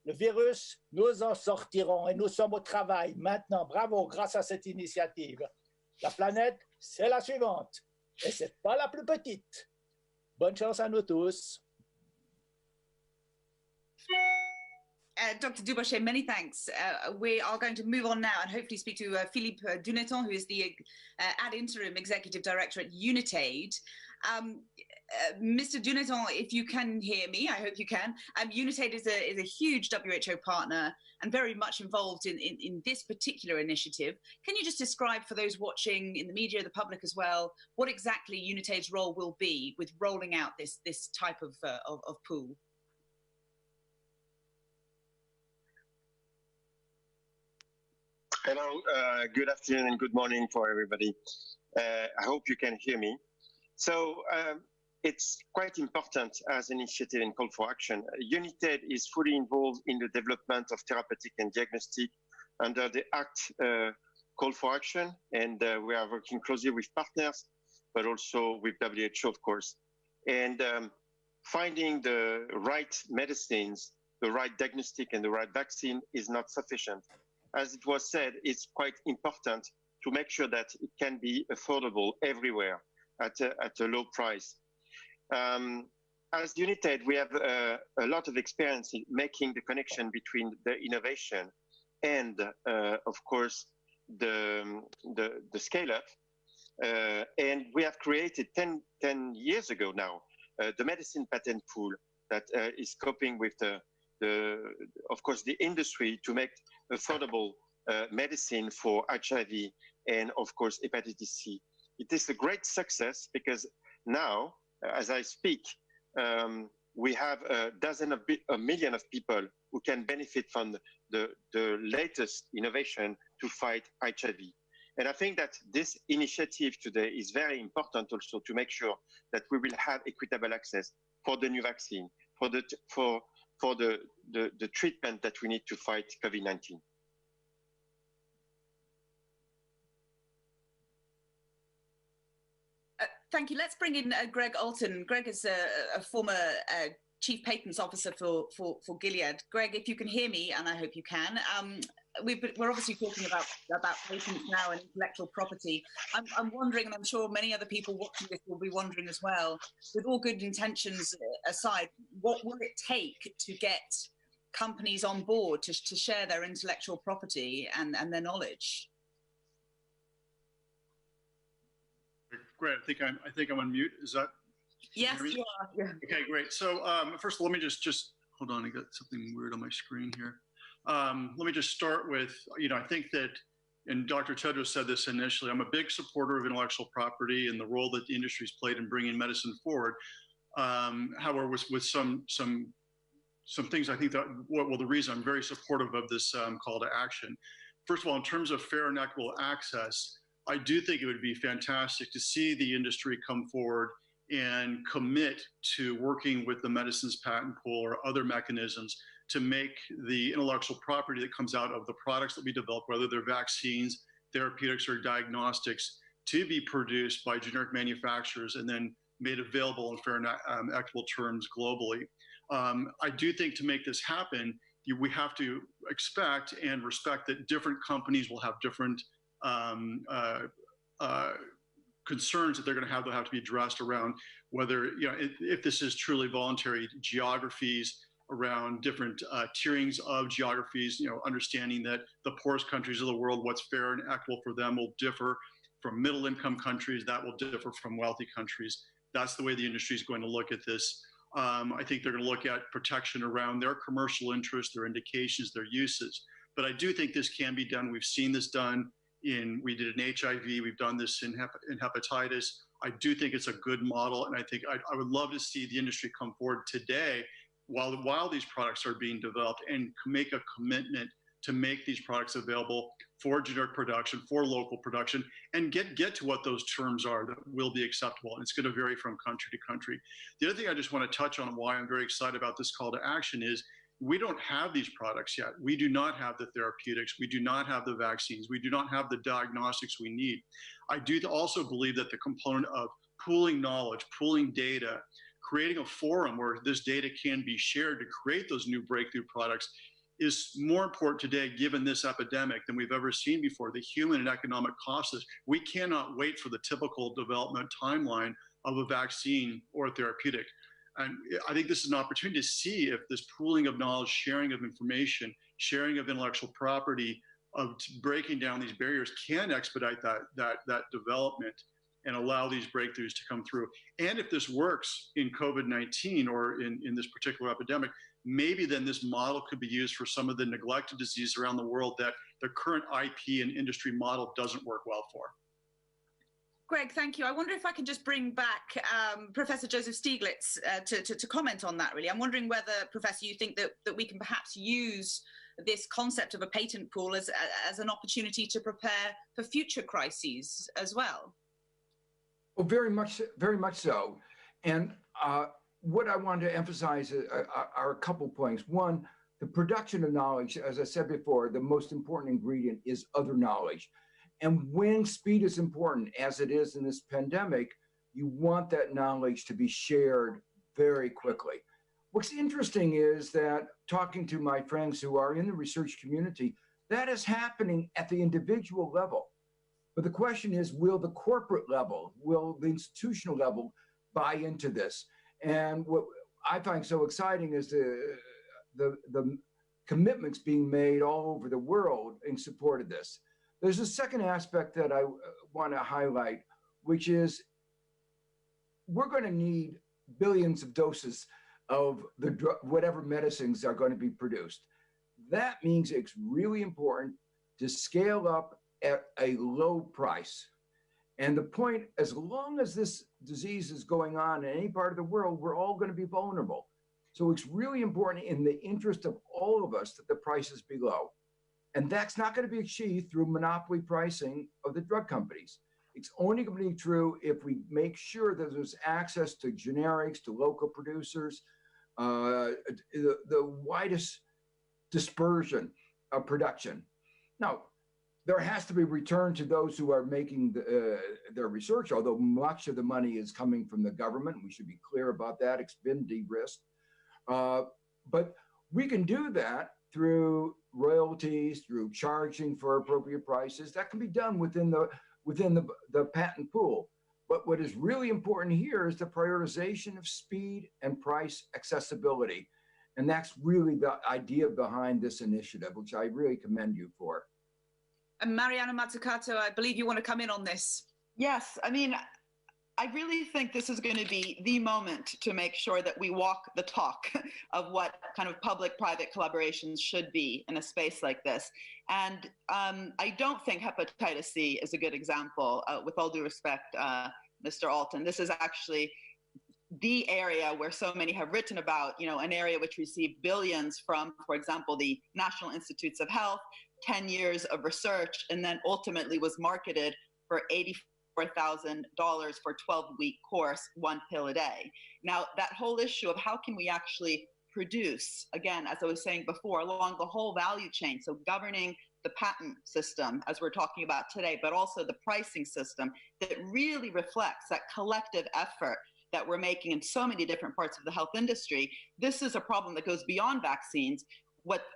Le virus, nous en sortirons et nous sommes au travail maintenant. Bravo, grâce à cette initiative. La planète, c'est la suivante et ce n'est pas la plus petite. Bonne chance à nous tous. Dr. Dubochet, many thanks. We are going to move on now and hopefully speak to Philippe Duneton, who is the ad interim executive director at UNITAID. Mr. Duneton, if you can hear me, I hope you can. UNITAID is a huge WHO partner and very much involved in this particular initiative. Can you just describe for those watching in the media, the public as well, what exactly UNITAID's role will be with rolling out this type of pool? Hello, good afternoon and good morning for everybody. I hope you can hear me. So it's quite important as an initiative and call for action. UNITAID is fully involved in the development of therapeutic and diagnostic under the ACT call for action, and we are working closely with partners, but also with WHO, of course. And finding the right medicines, the right diagnostic and the right vaccine is not sufficient. As it was said, it's quite important to make sure that it can be affordable everywhere at a low price. As UNITAID, we have a lot of experience in making the connection between the innovation and, of course, the scale-up. And we have created 10 years ago now the medicine patent pool that is coping with of course, the industry to make affordable medicine for HIV and, of course, hepatitis C. It is a great success because now, as I speak, we have a million of people who can benefit from the latest innovation to fight HIV. And I think that this initiative today is very important also to make sure that we will have equitable access for the new vaccine, for the treatment that we need to fight COVID-19. Thank you. Let's bring in Greg Alton. Greg is a former Chief Patents Officer for Gilead. Greg, if you can hear me, and I hope you can, we're obviously talking about patents now and intellectual property. I'm wondering, and I'm sure many other people watching this will be wondering as well, with all good intentions aside, what will it take to get companies on board to share their intellectual property and their knowledge? Great. I think I'm on mute. Is that? Yes, you are. Yeah. Okay, great. So first of all, let me just hold on. I got something weird on my screen here. Let me just start with, I think that, and Dr. Tedros said this initially, I'm a big supporter of intellectual property and the role that the industry's played in bringing medicine forward. However, with some things, I think that, well, the reason I'm very supportive of this call to action. First of all, in terms of fair and equitable access, I do think it would be fantastic to see the industry come forward and commit to working with the medicines patent pool or other mechanisms to make the intellectual property that comes out of the products that we develop, whether they're vaccines, therapeutics, or diagnostics, to be produced by generic manufacturers and then made available in fair and equitable terms globally. I do think to make this happen, we have to expect and respect that different companies will have different concerns that they're going to have to be addressed around whether, if this is truly voluntary, geographies around different tierings of geographies, understanding that the poorest countries of the world, what's fair and equitable for them will differ from middle income countries, that will differ from wealthy countries. That's the way the industry is going to look at this. I think they're going to look at protection around their commercial interests, their indications, their uses. But I do think this can be done. We've seen this done we did in HIV, we've done this in hepatitis. I do think it's a good model, and I think I would love to see the industry come forward today while these products are being developed and make a commitment to make these products available for generic production, for local production, and get to what those terms are that will be acceptable. And it's going to vary from country to country. The other thing I just want to touch on why I'm very excited about this call to action is we don't have these products yet. We do not have the therapeutics. We do not have the vaccines. We do not have the diagnostics we need. I do also believe that the component of pooling knowledge, pooling data, creating a forum where this data can be shared to create those new breakthrough products is more important today, given this epidemic, than we've ever seen before. The human and economic costs. We cannot wait for the typical development timeline of a vaccine or a therapeutic. And I think this is an opportunity to see if this pooling of knowledge, sharing of information, sharing of intellectual property, of breaking down these barriers can expedite that development and allow these breakthroughs to come through. And if this works in COVID-19 or in this particular epidemic, maybe then this model could be used for some of the neglected diseases around the world that the current IP and industry model doesn't work well for. Greg, thank you. I wonder if I can just bring back Professor Joseph Stiglitz to comment on that, really. I'm wondering whether, Professor, you think that we can perhaps use this concept of a patent pool as an opportunity to prepare for future crises as well? Well, very much so. And what I wanted to emphasize are a couple points. One, the production of knowledge, as I said before, the most important ingredient is other knowledge. And when speed is important, as it is in this pandemic, you want that knowledge to be shared very quickly. What's interesting is that talking to my friends who are in the research community, that is happening at the individual level. But the question is, will the corporate level, will the institutional level buy into this? And what I find so exciting is the commitments being made all over the world in support of this. There's a second aspect that I want to highlight, which is we're going to need billions of doses of whatever medicines are going to be produced. That means it's really important to scale up at a low price. And the point, as long as this disease is going on in any part of the world, we're all going to be vulnerable. So it's really important in the interest of all of us that the prices be low. And that's not going to be achieved through monopoly pricing of the drug companies. It's only going to be true if we make sure that there's access to generics, to local producers, the widest dispersion of production. Now, there has to be return to those who are making their research, although much of the money is coming from the government. We should be clear about that. It's been de-risked. But we can do that through royalties, through charging for appropriate prices. That can be done within the patent pool. But what is really important here is the prioritization of speed and price accessibility. And that's really the idea behind this initiative, which I really commend you for. And Mariana Mazzucato, I believe you want to come in on this. Yes, I mean, I really think this is going to be the moment to make sure that we walk the talk of what kind of public-private collaborations should be in a space like this. And I don't think hepatitis C is a good example, with all due respect, Mr. Alton. This is actually the area where so many have written about, you know, an area which received billions from, for example, the National Institutes of Health, 10 years of research, and then ultimately was marketed for $84,000 for a 12-week course, 1 pill a day. Now, that whole issue of how can we actually produce, again, as I was saying before, along the whole value chain, so governing the patent system, as we're talking about today, but also the pricing system that really reflects that collective effort that we're making in so many different parts of the health industry. This is a problem that goes beyond vaccines.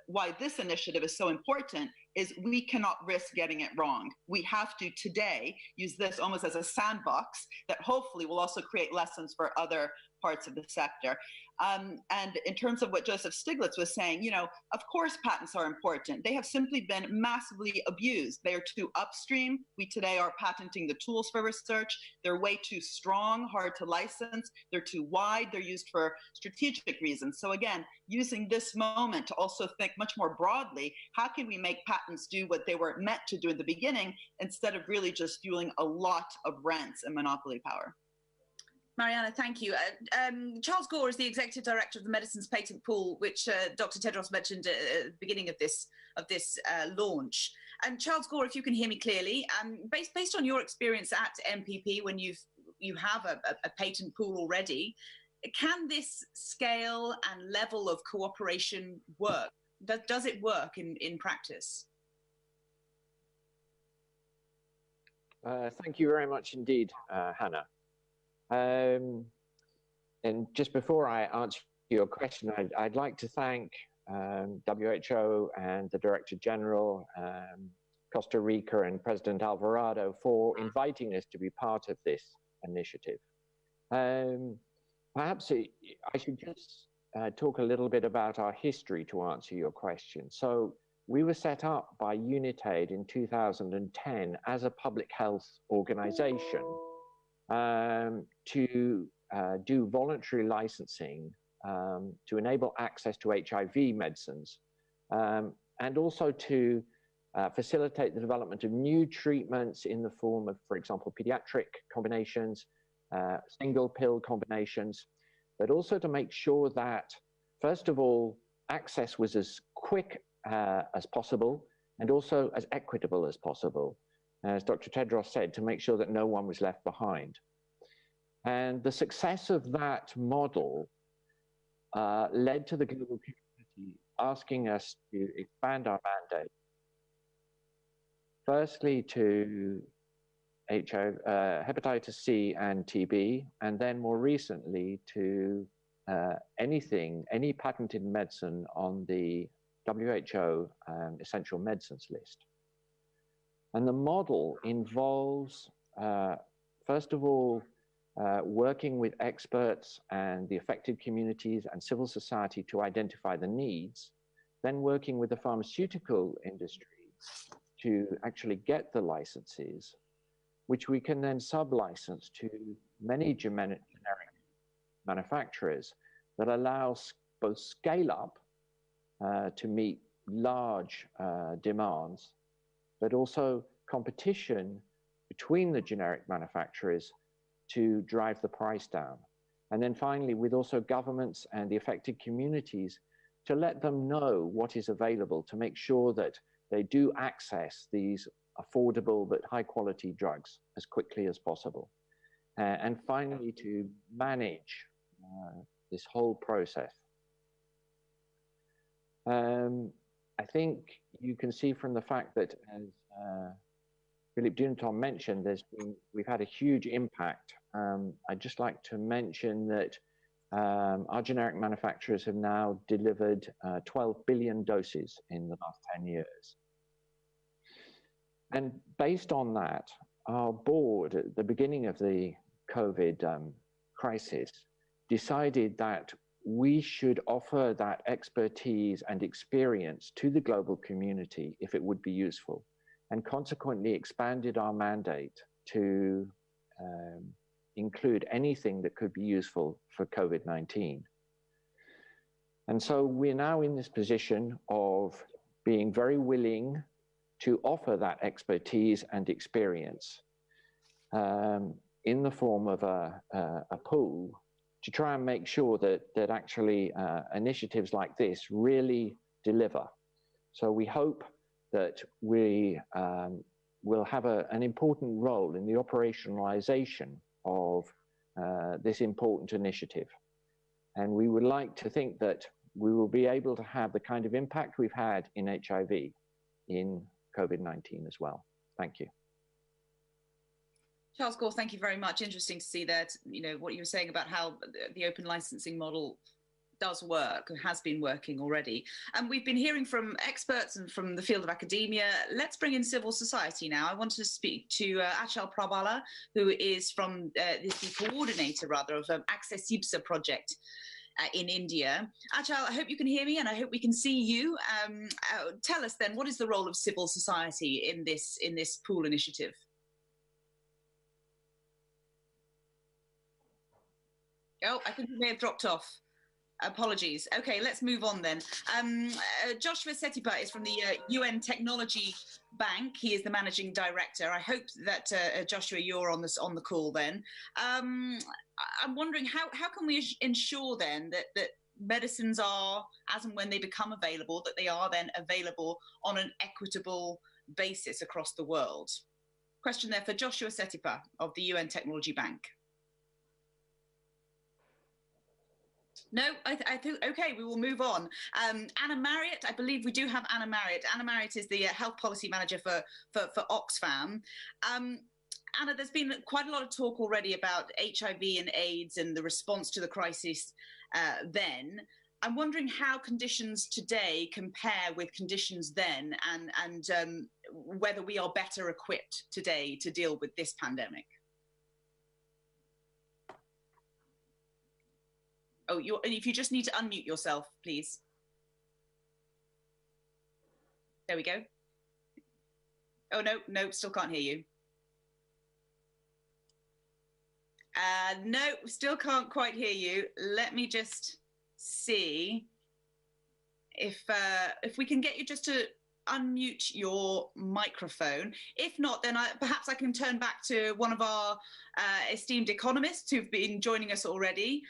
Why this initiative is so important is we cannot risk getting it wrong. We have to today use this almost as a sandbox that hopefully will also create lessons for other parts of the sector. And in terms of what Joseph Stiglitz was saying, you know, of course patents are important. They have simply been massively abused. They are too upstream. We today are patenting the tools for research. They're way too strong, hard to license. They're too wide. They're used for strategic reasons. So again, using this moment to also think much more broadly, how can we make patents do what they were meant to do in the beginning instead of really just fueling a lot of rents and monopoly power? Mariana, thank you. Charles Gore is the Executive Director of the Medicines Patent Pool, which Dr. Tedros mentioned at the beginning of this launch. And Charles Gore, if you can hear me clearly, based on your experience at MPP, when you have a patent pool already, can this scale and level of cooperation work? Does it work in practice? Thank you very much indeed, Hannah. And just before I answer your question, I'd like to thank WHO and the Director General, Costa Rica and President Alvarado for inviting us to be part of this initiative. Perhaps I should just talk a little bit about our history to answer your question. So we were set up by UNITAID in 2010 as a public health organization to do voluntary licensing to enable access to HIV medicines and also to facilitate the development of new treatments in the form of, for example, pediatric combinations, single pill combinations, but also to make sure that, first of all, access was as quick as possible and also as equitable as possible. As Dr. Tedros said, to make sure that no one was left behind. And the success of that model led to the global community asking us to expand our mandate. Firstly to hepatitis C and TB, and then more recently to any patented medicine on the WHO essential medicines list. And the model involves, first of all, working with experts and the affected communities and civil society to identify the needs, then working with the pharmaceutical industry to actually get the licenses, which we can then sub-license to many generic manufacturers that allows both scale up to meet large demands, but also competition between the generic manufacturers to drive the price down. And then finally, with also governments and the affected communities to let them know what is available to make sure that they do access these affordable but high quality drugs as quickly as possible. And finally, to manage this whole process. I think you can see from the fact that, as Philip Dunton mentioned, we've had a huge impact. I'd just like to mention that our generic manufacturers have now delivered 12 billion doses in the last 10 years. And based on that, our board at the beginning of the COVID crisis decided that we should offer that expertise and experience to the global community if it would be useful, and consequently expanded our mandate to include anything that could be useful for COVID-19. And so we're now in this position of being very willing to offer that expertise and experience in the form of a pool to try and make sure that actually initiatives like this really deliver. So we hope that we will have an important role in the operationalization of this important initiative. And we would like to think that we will be able to have the kind of impact we've had in HIV in COVID-19 as well. Thank you. Charles Gore, thank you very much. Interesting to see that, you know, what you were saying about how the open licensing model does work, has been working already. And we've been hearing from experts and from the field of academia. Let's bring in civil society now. I want to speak to Aksel Prabhala, who is from the coordinator, rather, of Access IBSA project in India. Aksel, I hope you can hear me and I hope we can see you. Tell us then, what is the role of civil society in this pool initiative? Oh, I think we may have dropped off. Apologies. Okay, let's move on then. Joshua Setipa is from the UN Technology Bank. He is the managing director. I hope that Joshua, you're on the call then. I'm wondering how can we ensure then that medicines are, as and when they become available, that they are then available on an equitable basis across the world? Question there for Joshua Setipa of the UN Technology Bank. No, I think, okay, we will move on. Anna Marriott, I believe we do have Anna Marriott. Anna Marriott is the health policy manager for Oxfam. Anna, there's been quite a lot of talk already about HIV and AIDS and the response to the crisis then. I'm wondering how conditions today compare with conditions then, and whether we are better equipped today to deal with this pandemic. Oh, if you just need to unmute yourself, please. There we go. Oh, no, still can't hear you. No, still can't quite hear you. Let me just see if we can get you just to unmute your microphone. If not, then perhaps I can turn back to one of our esteemed economists who've been joining us already.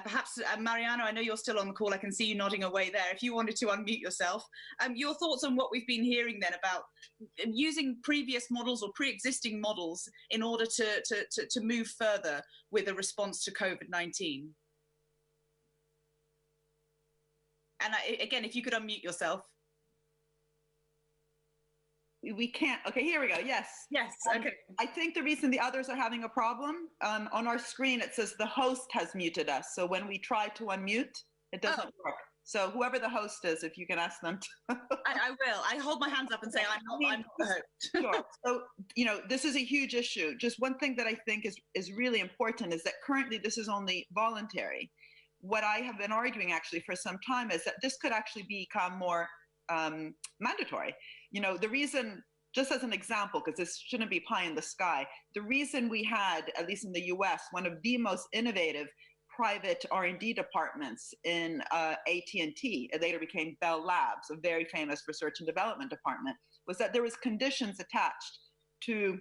Perhaps, Mariano, I know you're still on the call. I can see you nodding away there. If you wanted to unmute yourself. Your thoughts on what we've been hearing then about using previous models or pre-existing models in order to move further with a response to COVID-19. And again, if you could unmute yourself. We can't. Okay, here we go. Yes. Yes. Okay. I think the reason the others are having a problem, on our screen, it says the host has muted us. So when we try to unmute, it doesn't work. So whoever the host is, if you can ask them to. I will. I hold my hands up and say, I'm not the host. Sure. So, you know, this is a huge issue. Just one thing that I think is really important is that currently this is only voluntary. What I have been arguing actually for some time is that this could actually become more mandatory. You know, the reason, just as an example, because this shouldn't be pie in the sky, the reason we had, at least in the US, one of the most innovative private R&D departments in AT&T, it later became Bell Labs, a very famous research and development department, was that there was conditions attached to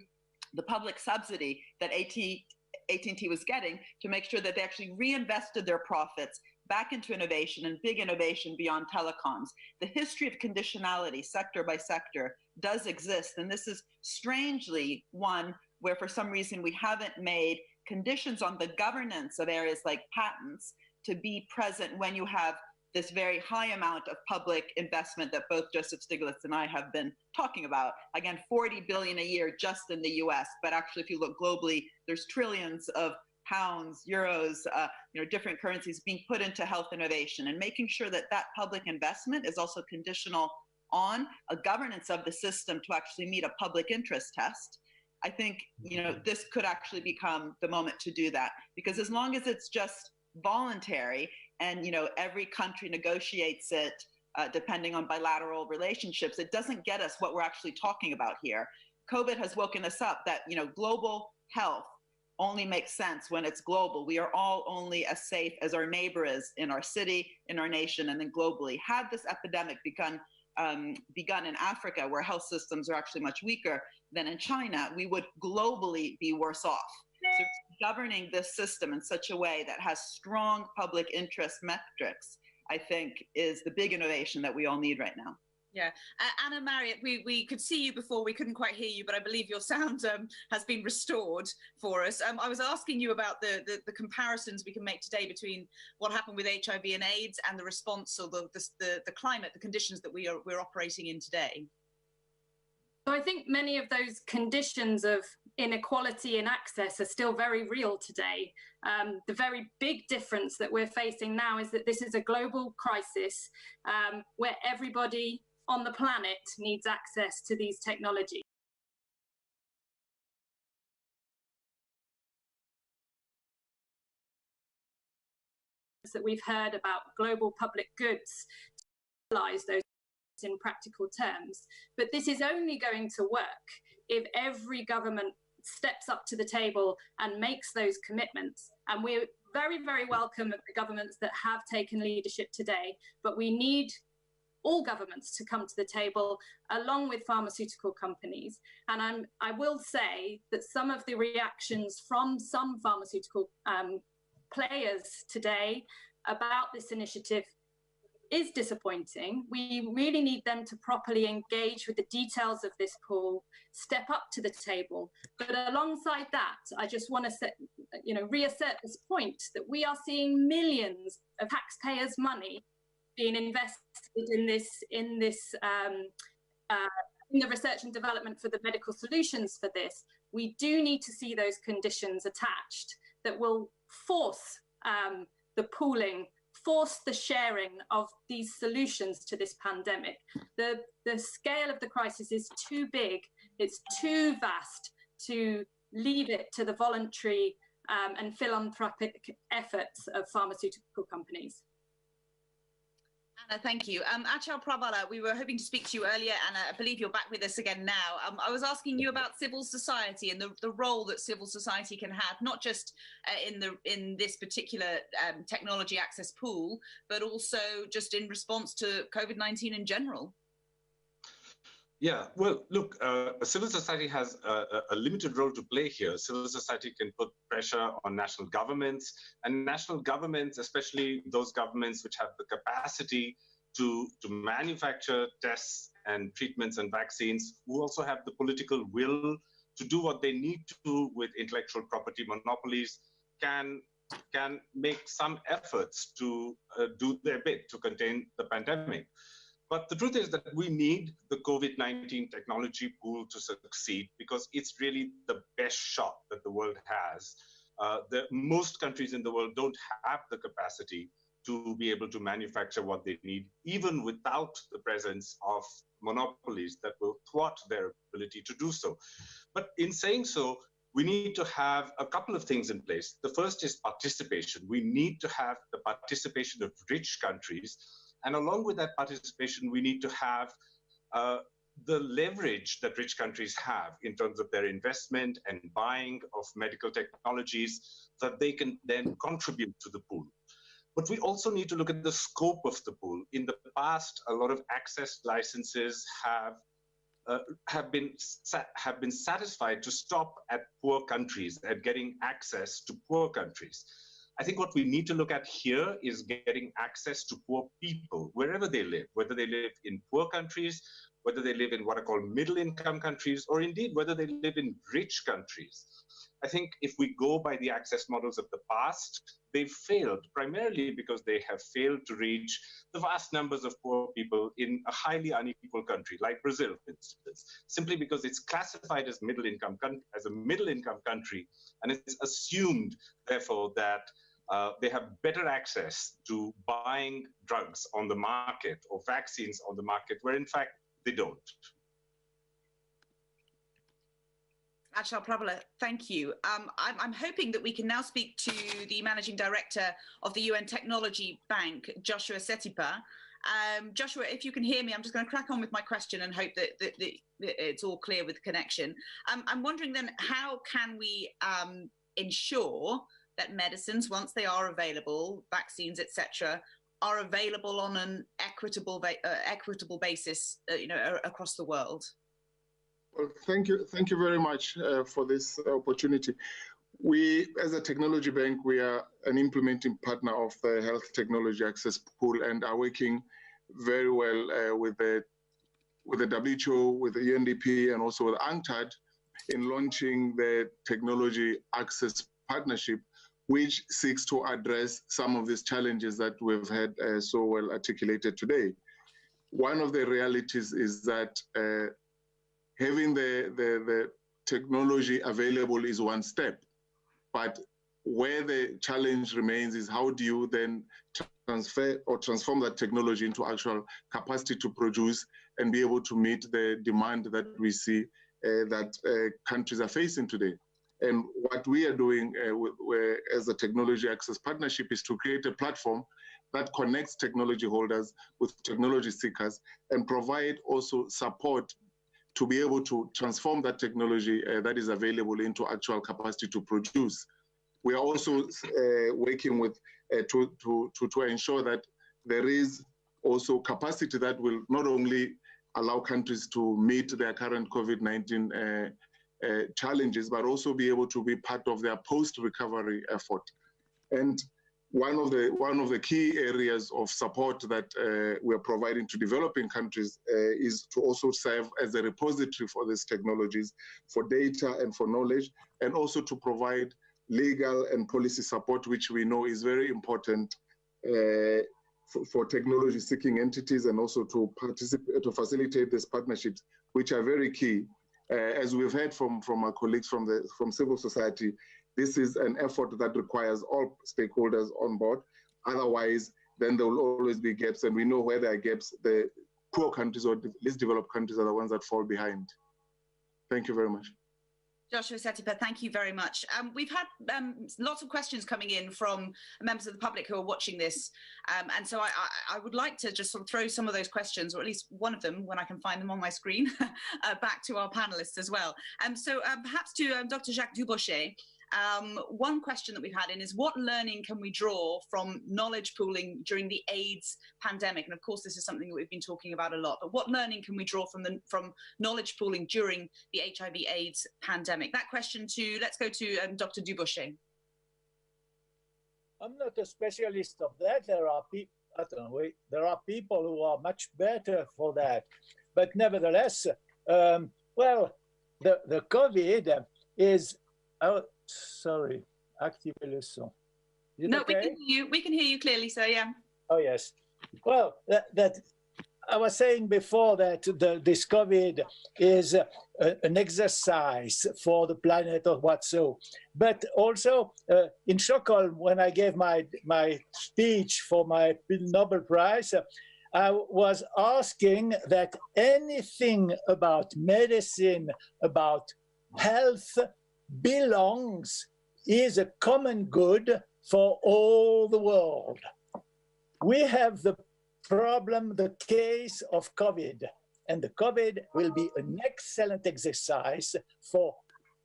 the public subsidy that AT&T was getting to make sure that they actually reinvested their profits back into innovation and big innovation beyond telecoms. The history of conditionality, sector by sector, does exist. And this is strangely one where for some reason we haven't made conditions on the governance of areas like patents to be present when you have this very high amount of public investment that both Joseph Stiglitz and I have been talking about. Again, 40 billion a year just in the US, but actually if you look globally, there's trillions of pounds, euros, different currencies being put into health innovation, and making sure that that public investment is also conditional on a governance of the system to actually meet a public interest test. I think, this could actually become the moment to do that, because as long as it's just voluntary and, every country negotiates it depending on bilateral relationships, it doesn't get us what we're actually talking about here. COVID has woken us up that, global health only makes sense when it's global. We are all only as safe as our neighbor is in our city, in our nation, and then globally. Had this epidemic begun in Africa, where health systems are actually much weaker than in China, we would globally be worse off. So governing this system in such a way that has strong public interest metrics, I think, is the big innovation that we all need right now. Yeah. Anna Marriott, we could see you before, we couldn't quite hear you, but I believe your sound has been restored for us. I was asking you about the comparisons we can make today between what happened with HIV and AIDS and the response, or the climate, the conditions that we're operating in today. So I think many of those conditions of inequality in access are still very real today. The very big difference that we're facing now is that this is a global crisis where everybody on the planet needs access to these technologies. That we've heard about global public goods to realize those in practical terms, but this is only going to work if every government steps up to the table and makes those commitments. And we're very, very welcome at the governments that have taken leadership today, but we need all governments to come to the table along with pharmaceutical companies. And I will say that some of the reactions from some pharmaceutical players today about this initiative is disappointing. We really need them to properly engage with the details of this pool, step up to the table. But alongside that, I just want to reassert this point that we are seeing millions of taxpayers' money being invested in the research and development for the medical solutions for this. We do need to see those conditions attached that will force the pooling, force the sharing of these solutions to this pandemic. The scale of the crisis is too big, it's too vast to leave it to the voluntary and philanthropic efforts of pharmaceutical companies. Anna, thank you. Aksel Pravala, we were hoping to speak to you earlier, and I believe you're back with us again now. I was asking you about civil society and the role that civil society can have, not just in this particular technology access pool, but also just in response to COVID-19 in general. Yeah, well, look, civil society has a limited role to play here. Civil society can put pressure on national governments, and national governments, especially those governments which have the capacity to manufacture tests and treatments and vaccines, who also have the political will to do what they need to do with intellectual property monopolies, can make some efforts to do their bit to contain the pandemic. But the truth is that we need the COVID-19 technology pool to succeed, because it's really the best shot that the world has. Most countries in the world don't have the capacity to be able to manufacture what they need, even without the presence of monopolies that will thwart their ability to do so. But in saying so, we need to have a couple of things in place. The first is participation. We need to have the participation of rich countries. And along with that participation, we need to have the leverage that rich countries have in terms of their investment and buying of medical technologies, so that they can then contribute to the pool. But we also need to look at the scope of the pool. In the past, a lot of access licenses have been satisfied to stop at poor countries, at getting access to poor countries. I think what we need to look at here is getting access to poor people, wherever they live, whether they live in poor countries, whether they live in what are called middle-income countries, or indeed whether they live in rich countries. I think if we go by the access models of the past, they've failed, primarily because they have failed to reach the vast numbers of poor people in a highly unequal country, like Brazil, for instance, simply because it's classified as a middle-income country, and it's assumed, therefore, that they have better access to buying drugs on the market or vaccines on the market, where in fact they don't. Aksel Prabala, thank you. I'm hoping that we can now speak to the Managing Director of the UN Technology Bank, Joshua Setipa. Joshua, if you can hear me, I'm just going to crack on with my question and hope that it's all clear with the connection. I'm wondering then, how can we ensure that medicines, once they are available, vaccines, etc., are available on an equitable basis, across the world? Well, thank you very much for this opportunity. We, as a technology bank, we are an implementing partner of the Health Technology Access Pool and are working very well with the WHO, with the UNDP, and also with UNCTAD in launching the Technology Access Partnership, which seeks to address some of these challenges that we've had so well articulated today. One of the realities is that having the technology available is one step, but where the challenge remains is how do you then transfer or transform that technology into actual capacity to produce and be able to meet the demand that we see that countries are facing today. And what we are doing as a Technology Access Partnership is to create a platform that connects technology holders with technology seekers and provide also support to be able to transform that technology that is available into actual capacity to produce. We are also working with to ensure that there is also capacity that will not only allow countries to meet their current COVID-19 challenges, but also be able to be part of their post-recovery effort. And one of the key areas of support that we are providing to developing countries is to also serve as a repository for these technologies, for data and for knowledge, and also to provide legal and policy support, which we know is very important for technology-seeking entities, and also to facilitate these partnerships, which are very key. As we've heard from our colleagues from civil society, this is an effort that requires all stakeholders on board. Otherwise, then there will always be gaps, and we know where there are gaps, the poor countries or the least developed countries are the ones that fall behind. Thank you very much. Joshua Setipa, thank you very much. We've had lots of questions coming in from members of the public who are watching this. And so I would like to just sort of throw some of those questions, or at least one of them, when I can find them on my screen, back to our panelists as well. So perhaps to Dr. Jacques Dubochet, one question that we've had in is, what learning can we draw from knowledge pooling during the AIDS pandemic? And of course, this is something that we've been talking about a lot, but what learning can we draw from knowledge pooling during the HIV/AIDS pandemic? That question let's go to Dr. Dubochet. I'm not a specialist of that. There are people who are much better for that. But nevertheless, well, the COVID is sorry, activez le son. No, okay? we can hear you clearly, sir, yeah. Oh, yes. Well, that I was saying before that this COVID is an exercise for the planet or what so. But also in Stockholm, when I gave my speech for my Nobel Prize, I was asking that anything about medicine, about health, is a common good for all the world. We have the problem, the case of COVID, and the COVID will be an excellent exercise for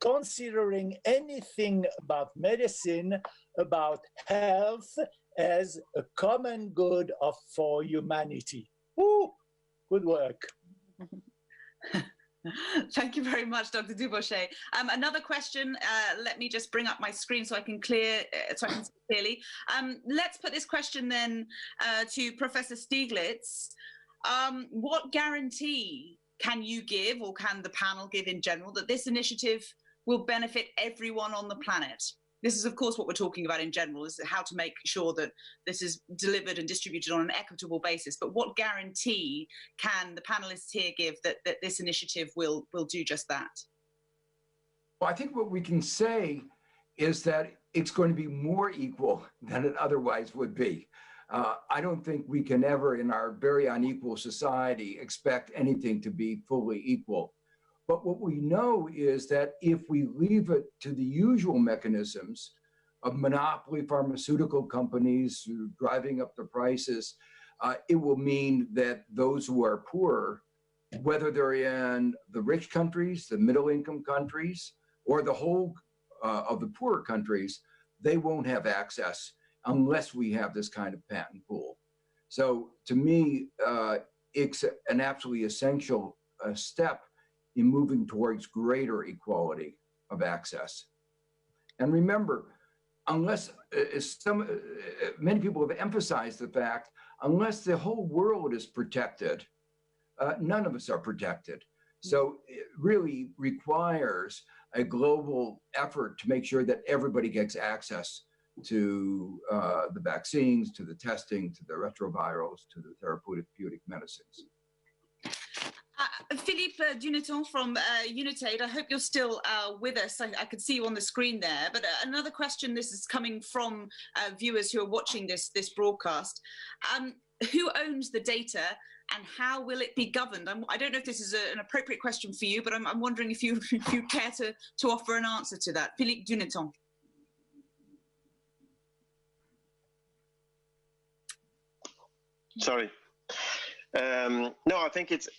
considering anything about medicine, about health as a common good for humanity. Woo! Good work. Thank you very much, Dr. Dubochet. Another question. Let me just bring up my screen so I can see clearly. Let's put this question then to Professor Stieglitz. What guarantee can you give, or can the panel give in general, that this initiative will benefit everyone on the planet? This is, of course, what we're talking about in general, is how to make sure that this is delivered and distributed on an equitable basis. But what guarantee can the panelists here give that this initiative will do just that? Well, I think what we can say is that it's going to be more equal than it otherwise would be. I don't think we can ever, in our very unequal society, expect anything to be fully equal. But what we know is that if we leave it to the usual mechanisms of monopoly pharmaceutical companies driving up the prices, it will mean that those who are poor, whether they're in the rich countries, the middle income countries, or the whole of the poorer countries, they won't have access unless we have this kind of patent pool. So to me, it's an absolutely essential step in moving towards greater equality of access. And remember, unless many people have emphasized the fact, unless the whole world is protected, none of us are protected. So it really requires a global effort to make sure that everybody gets access to the vaccines, to the testing, to the retrovirals, to the therapeutic medicines. Philippe Duneton from Unitaid, I hope you're still with us. I could see you on the screen there. But another question, this is coming from viewers who are watching this broadcast. Who owns the data and how will it be governed? I don't know if this is an appropriate question for you, but I'm wondering if you care to offer an answer to that. Philippe Duneton. Sorry. No, I think it's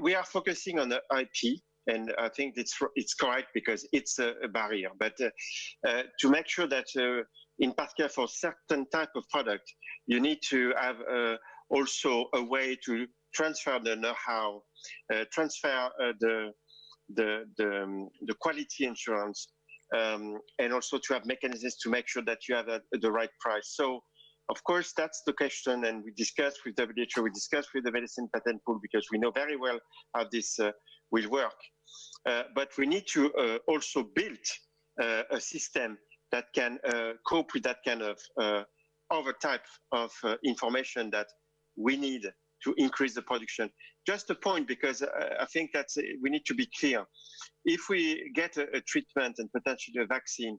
we are focusing on the IP, and I think it's correct because it's a barrier. But to make sure that, in particular for certain type of product, you need to have also a way to transfer the know-how, transfer the quality insurance, and also to have mechanisms to make sure that you have the right price. So. Of course, that's the question, and we discussed with WHO, we discussed with the medicine patent pool, because we know very well how this will work. But we need to also build a system that can cope with that kind of other type of information that we need to increase the production. Just a point, because I think that we need to be clear. If we get a treatment and potentially a vaccine,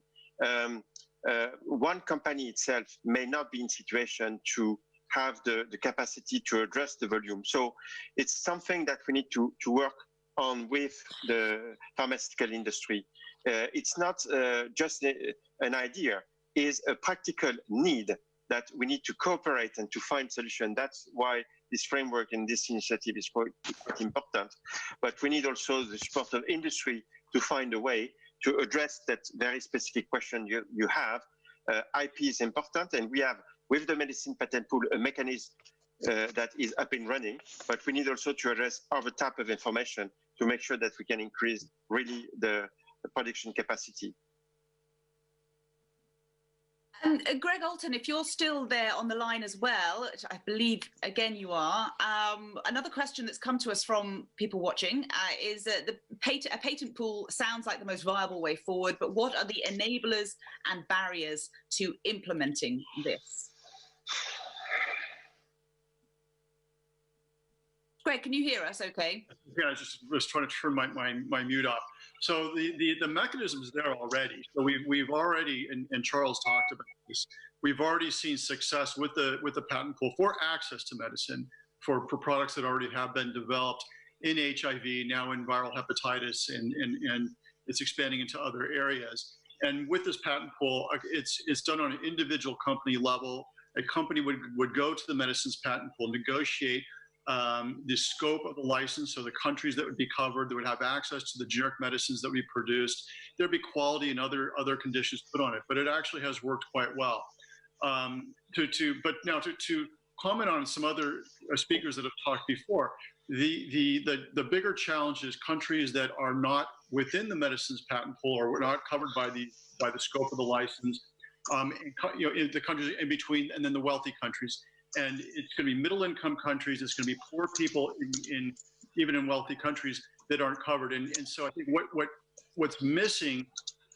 one company itself may not be in situation to have the capacity to address the volume. So it's something that we need to work on with the pharmaceutical industry. It's not just an idea, it's a practical need that we need to cooperate and to find solutions. That's why this framework and this initiative is quite important. But we need also the support of industry to find a way to address that very specific question you have. IP is important, and we have, with the medicine patent pool, a mechanism that is up and running, but we need also to address other type of information to make sure that we can increase really the production capacity. And Greg Alton, if you're still there on the line as well, which I believe, again, you are, another question that's come to us from people watching is a patent pool sounds like the most viable way forward, but what are the enablers and barriers to implementing this? Greg, can you hear us okay? Yeah, I just was trying to turn my mute off. So the mechanism is there already. So we've already, and Charles talked about this, we've already seen success with the patent pool for access to medicine for products that already have been developed in HIV, now in viral hepatitis, and it's expanding into other areas. And with this patent pool, it's done on an individual company level. A company would go to the medicines patent pool, negotiate the scope of the license, so the countries that would be covered, that would have access to the generic medicines that we produced. There'd be quality and other conditions put on it, but it actually has worked quite well. But now to comment on some other speakers that have talked before, the bigger challenge is countries that are not within the medicines patent pool or were not covered by the scope of the license, and, in the countries in between, and then the wealthy countries. And it's going to be middle-income countries. It's going to be poor people even in wealthy countries that aren't covered. And so I think what's missing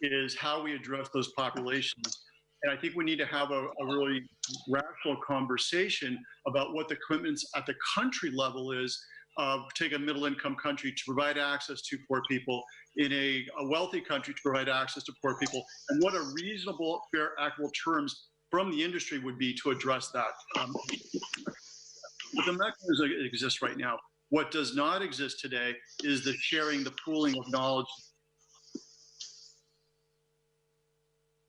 is how we address those populations. And I think we need to have a really rational conversation about what the commitments at the country level is. Take a middle-income country to provide access to poor people, in a wealthy country to provide access to poor people, and what a reasonable, fair, equitable terms from the industry would be to address that. The mechanism exists right now. What does not exist today is the sharing, the pooling of knowledge.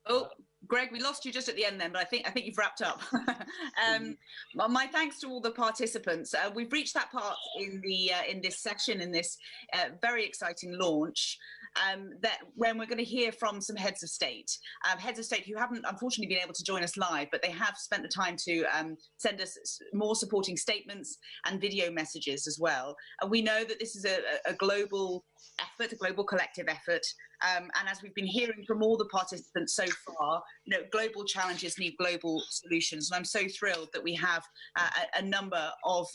Oh, Greg, we lost you just at the end then, but I think you've wrapped up. My thanks to all the participants. We've reached that part in this session, in this very exciting launch, that when we're going to hear from some heads of state who haven't unfortunately been able to join us live, but they have spent the time to send us more supporting statements and video messages as well. And we know that this is a global effort, a global collective effort. And as we've been hearing from all the participants so far, global challenges need global solutions. And I'm so thrilled that we have a number of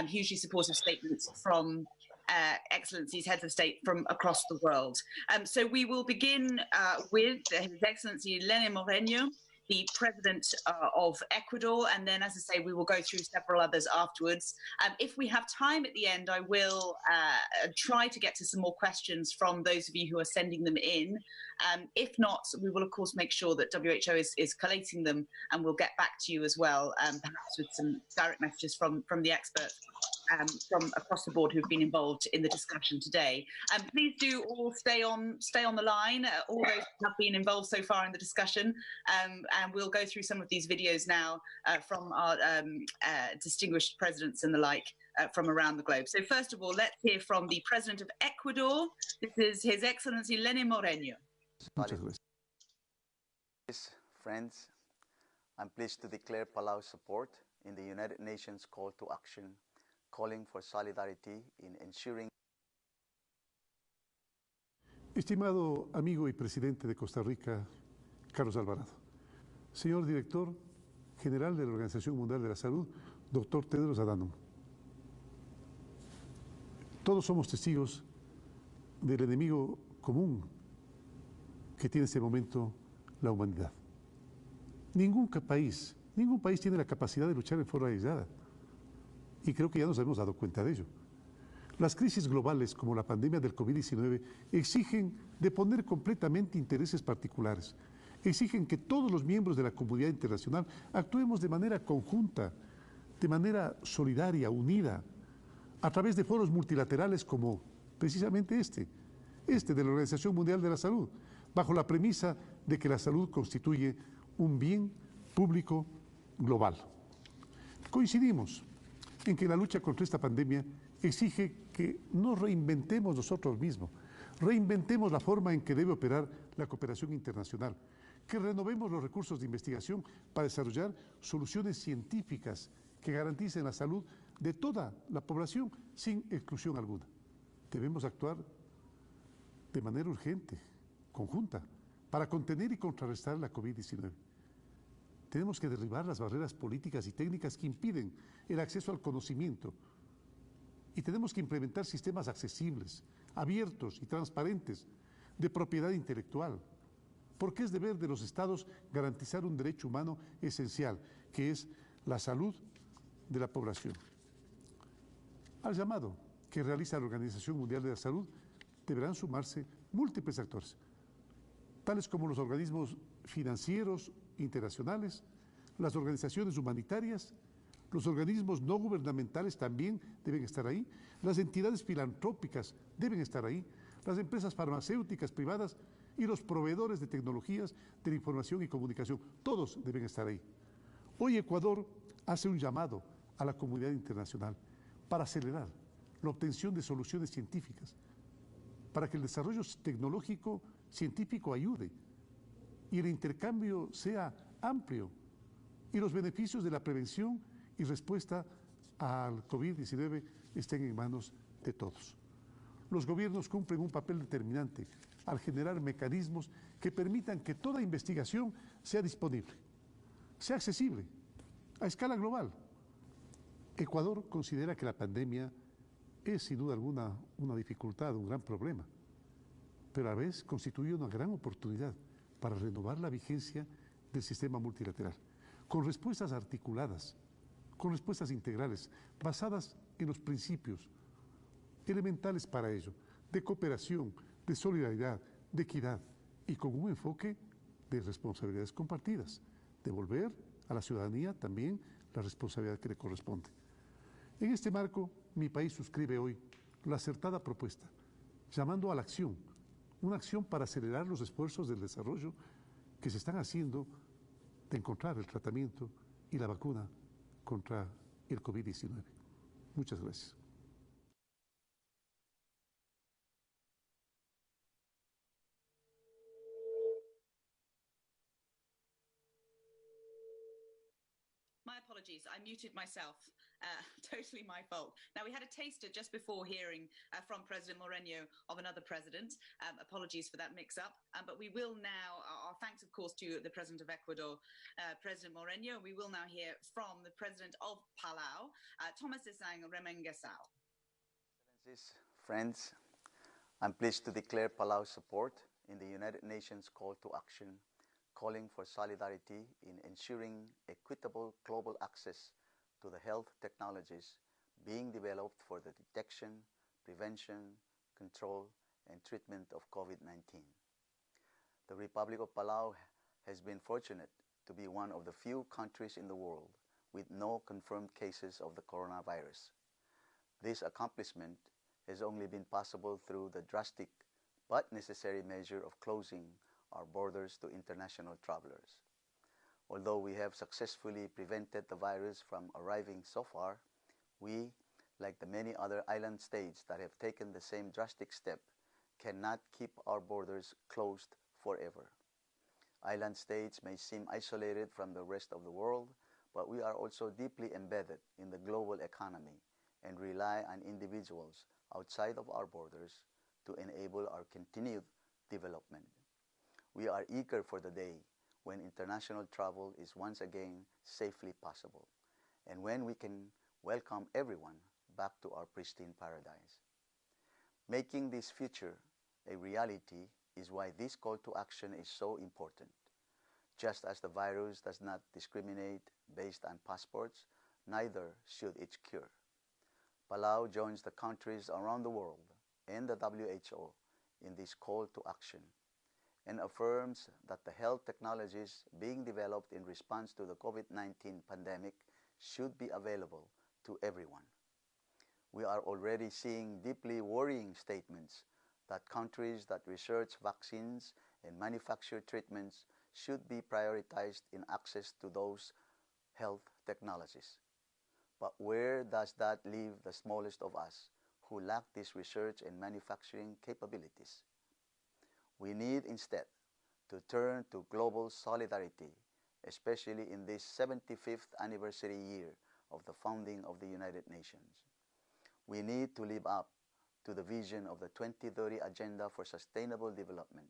hugely supportive statements from Excellencies, heads of state from across the world. So we will begin with His Excellency Lenín Moreno, the President of Ecuador, and then, as I say, we will go through several others afterwards. If we have time at the end, I will try to get to some more questions from those of you who are sending them in. If not, we will, of course, make sure that WHO is collating them, and we'll get back to you as well, perhaps with some direct messages from the experts from across the board who've been involved in the discussion today. Please do all stay on the line, all those who have been involved so far in the discussion, and we'll go through some of these videos now from our distinguished presidents and the like from around the globe. So first of all, let's hear from the President of Ecuador. This is His Excellency Lenín Moreno. Friends, I'm pleased to declare Palau's support in the United Nations call to action, calling for solidarity in ensuring. Estimado amigo y presidente de Costa Rica, Carlos Alvarado, señor director general de la Organización Mundial de la Salud, doctor Tedros Adhanom, todos somos testigos del enemigo común que tiene en este momento la humanidad. Ningún país tiene la capacidad de luchar en forma aislada. Y creo que ya nos hemos dado cuenta de ello. Las crisis globales como la pandemia del COVID-19 exigen deponer completamente intereses particulares, exigen que todos los miembros de la comunidad internacional actuemos de manera conjunta, de manera solidaria, unida, a través de foros multilaterales como precisamente este de la Organización Mundial de la Salud, bajo la premisa de que la salud constituye un bien público global. Coincidimos en que la lucha contra esta pandemia exige que nos reinventemos nosotros mismos, reinventemos la forma en que debe operar la cooperación internacional, que renovemos los recursos de investigación para desarrollar soluciones científicas que garanticen la salud de toda la población sin exclusión alguna. Debemos actuar de manera urgente, conjunta, para contener y contrarrestar la COVID-19. Tenemos que derribar las barreras políticas y técnicas que impiden el acceso al conocimiento y tenemos que implementar sistemas accesibles, abiertos y transparentes de propiedad intelectual, porque es deber de los Estados garantizar un derecho humano esencial, que es la salud de la población. Al llamado que realiza la Organización Mundial de la Salud deberán sumarse múltiples actores, tales como los organismos financieros internacionales, las organizaciones humanitarias, los organismos no gubernamentales también deben estar ahí, las entidades filantrópicas deben estar ahí, las empresas farmacéuticas privadas y los proveedores de tecnologías de la información y comunicación, todos deben estar ahí. Hoy Ecuador hace un llamado a la comunidad internacional para acelerar la obtención de soluciones científicas, para que el desarrollo tecnológico científico ayude y el intercambio sea amplio y los beneficios de la prevención y respuesta al COVID-19 estén en manos de todos. Los gobiernos cumplen un papel determinante al generar mecanismos que permitan que toda investigación sea disponible, sea accesible, a escala global. Ecuador considera que la pandemia es sin duda alguna una dificultad, un gran problema, pero a la vez constituye una gran oportunidad para renovar la vigencia del sistema multilateral, con respuestas articuladas, con respuestas integrales, basadas en los principios elementales para ello, de cooperación, de solidaridad, de equidad y con un enfoque de responsabilidades compartidas, devolver a la ciudadanía también la responsabilidad que le corresponde. En este marco, mi país suscribe hoy la acertada propuesta, llamando a la acción, una acción para acelerar los esfuerzos del desarrollo que se están haciendo de encontrar el tratamiento y la vacuna contra el COVID-19. Muchas gracias. My apologies, I muted myself. Totally my fault. Now, we had a taster just before hearing from President Moreno of another president. Apologies for that mix-up. But we will now, our thanks, of course, to the President of Ecuador, President Moreno. We will now hear from the President of Palau, Thomas Isang Remengesau. Excellencies, friends, I'm pleased to declare Palau's support in the United Nations call to action, calling for solidarity in ensuring equitable global access to the health technologies being developed for the detection, prevention, control, and treatment of COVID-19. The Republic of Palau has been fortunate to be one of the few countries in the world with no confirmed cases of the coronavirus. This accomplishment has only been possible through the drastic but necessary measure of closing our borders to international travelers. Although we have successfully prevented the virus from arriving so far, we, like the many other island states that have taken the same drastic step, cannot keep our borders closed forever. Island states may seem isolated from the rest of the world, but we are also deeply embedded in the global economy and rely on individuals outside of our borders to enable our continued development. We are eager for the day when international travel is once again safely possible, and when we can welcome everyone back to our pristine paradise. Making this future a reality is why this call to action is so important. Just as the virus does not discriminate based on passports, neither should its cure. Palau joins the countries around the world and the WHO in this call to action, and affirms that the health technologies being developed in response to the COVID-19 pandemic should be available to everyone. We are already seeing deeply worrying statements that countries that research vaccines and manufacture treatments should be prioritized in access to those health technologies. But where does that leave the smallest of us who lack this research and manufacturing capabilities? We need instead to turn to global solidarity, especially in this 75th anniversary year of the founding of the United Nations. We need to live up to the vision of the 2030 Agenda for Sustainable Development,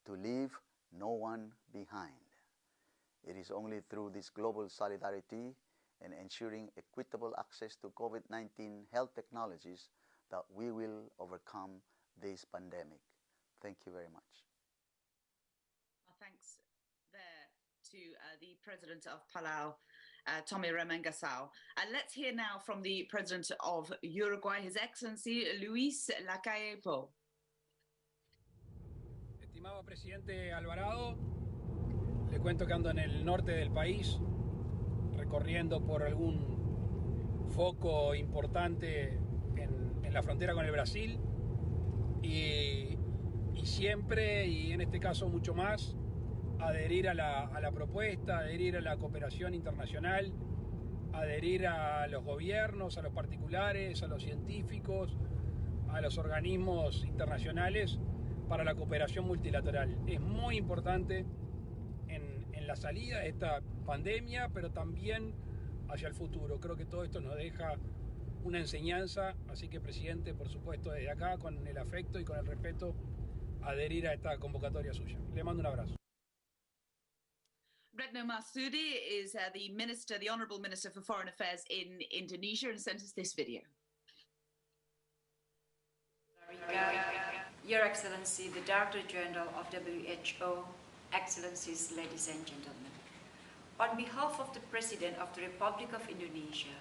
to leave no one behind. It is only through this global solidarity and ensuring equitable access to COVID-19 health technologies that we will overcome this pandemic. Thank you very much. Thanks there to the President of Palau, Tommy Remengesau. Let's hear now from the President of Uruguay, His Excellency Luis Lacalle Pou. Estimado Presidente Alvarado, le cuento que ando en el norte del país, recorriendo por algún foco importante en la frontera con el Brasil y siempre, y en este caso mucho más, adherir a la propuesta, adherir a la cooperación internacional, adherir a los gobiernos, a los particulares, a los científicos, a los organismos internacionales para la cooperación multilateral. Es muy importante en la salida de esta pandemia, pero también hacia el futuro. Creo que todo esto nos deja una enseñanza, así que presidente, por supuesto, desde acá, con el afecto y con el respeto, adherir a esta convocatoria suya. Le mando un abrazo. Retno Marsudi is the Honourable Minister for Foreign Affairs in Indonesia, and sent us this video. Your Excellency, the Director General of WHO, Excellencies, ladies and gentlemen. On behalf of the President of the Republic of Indonesia,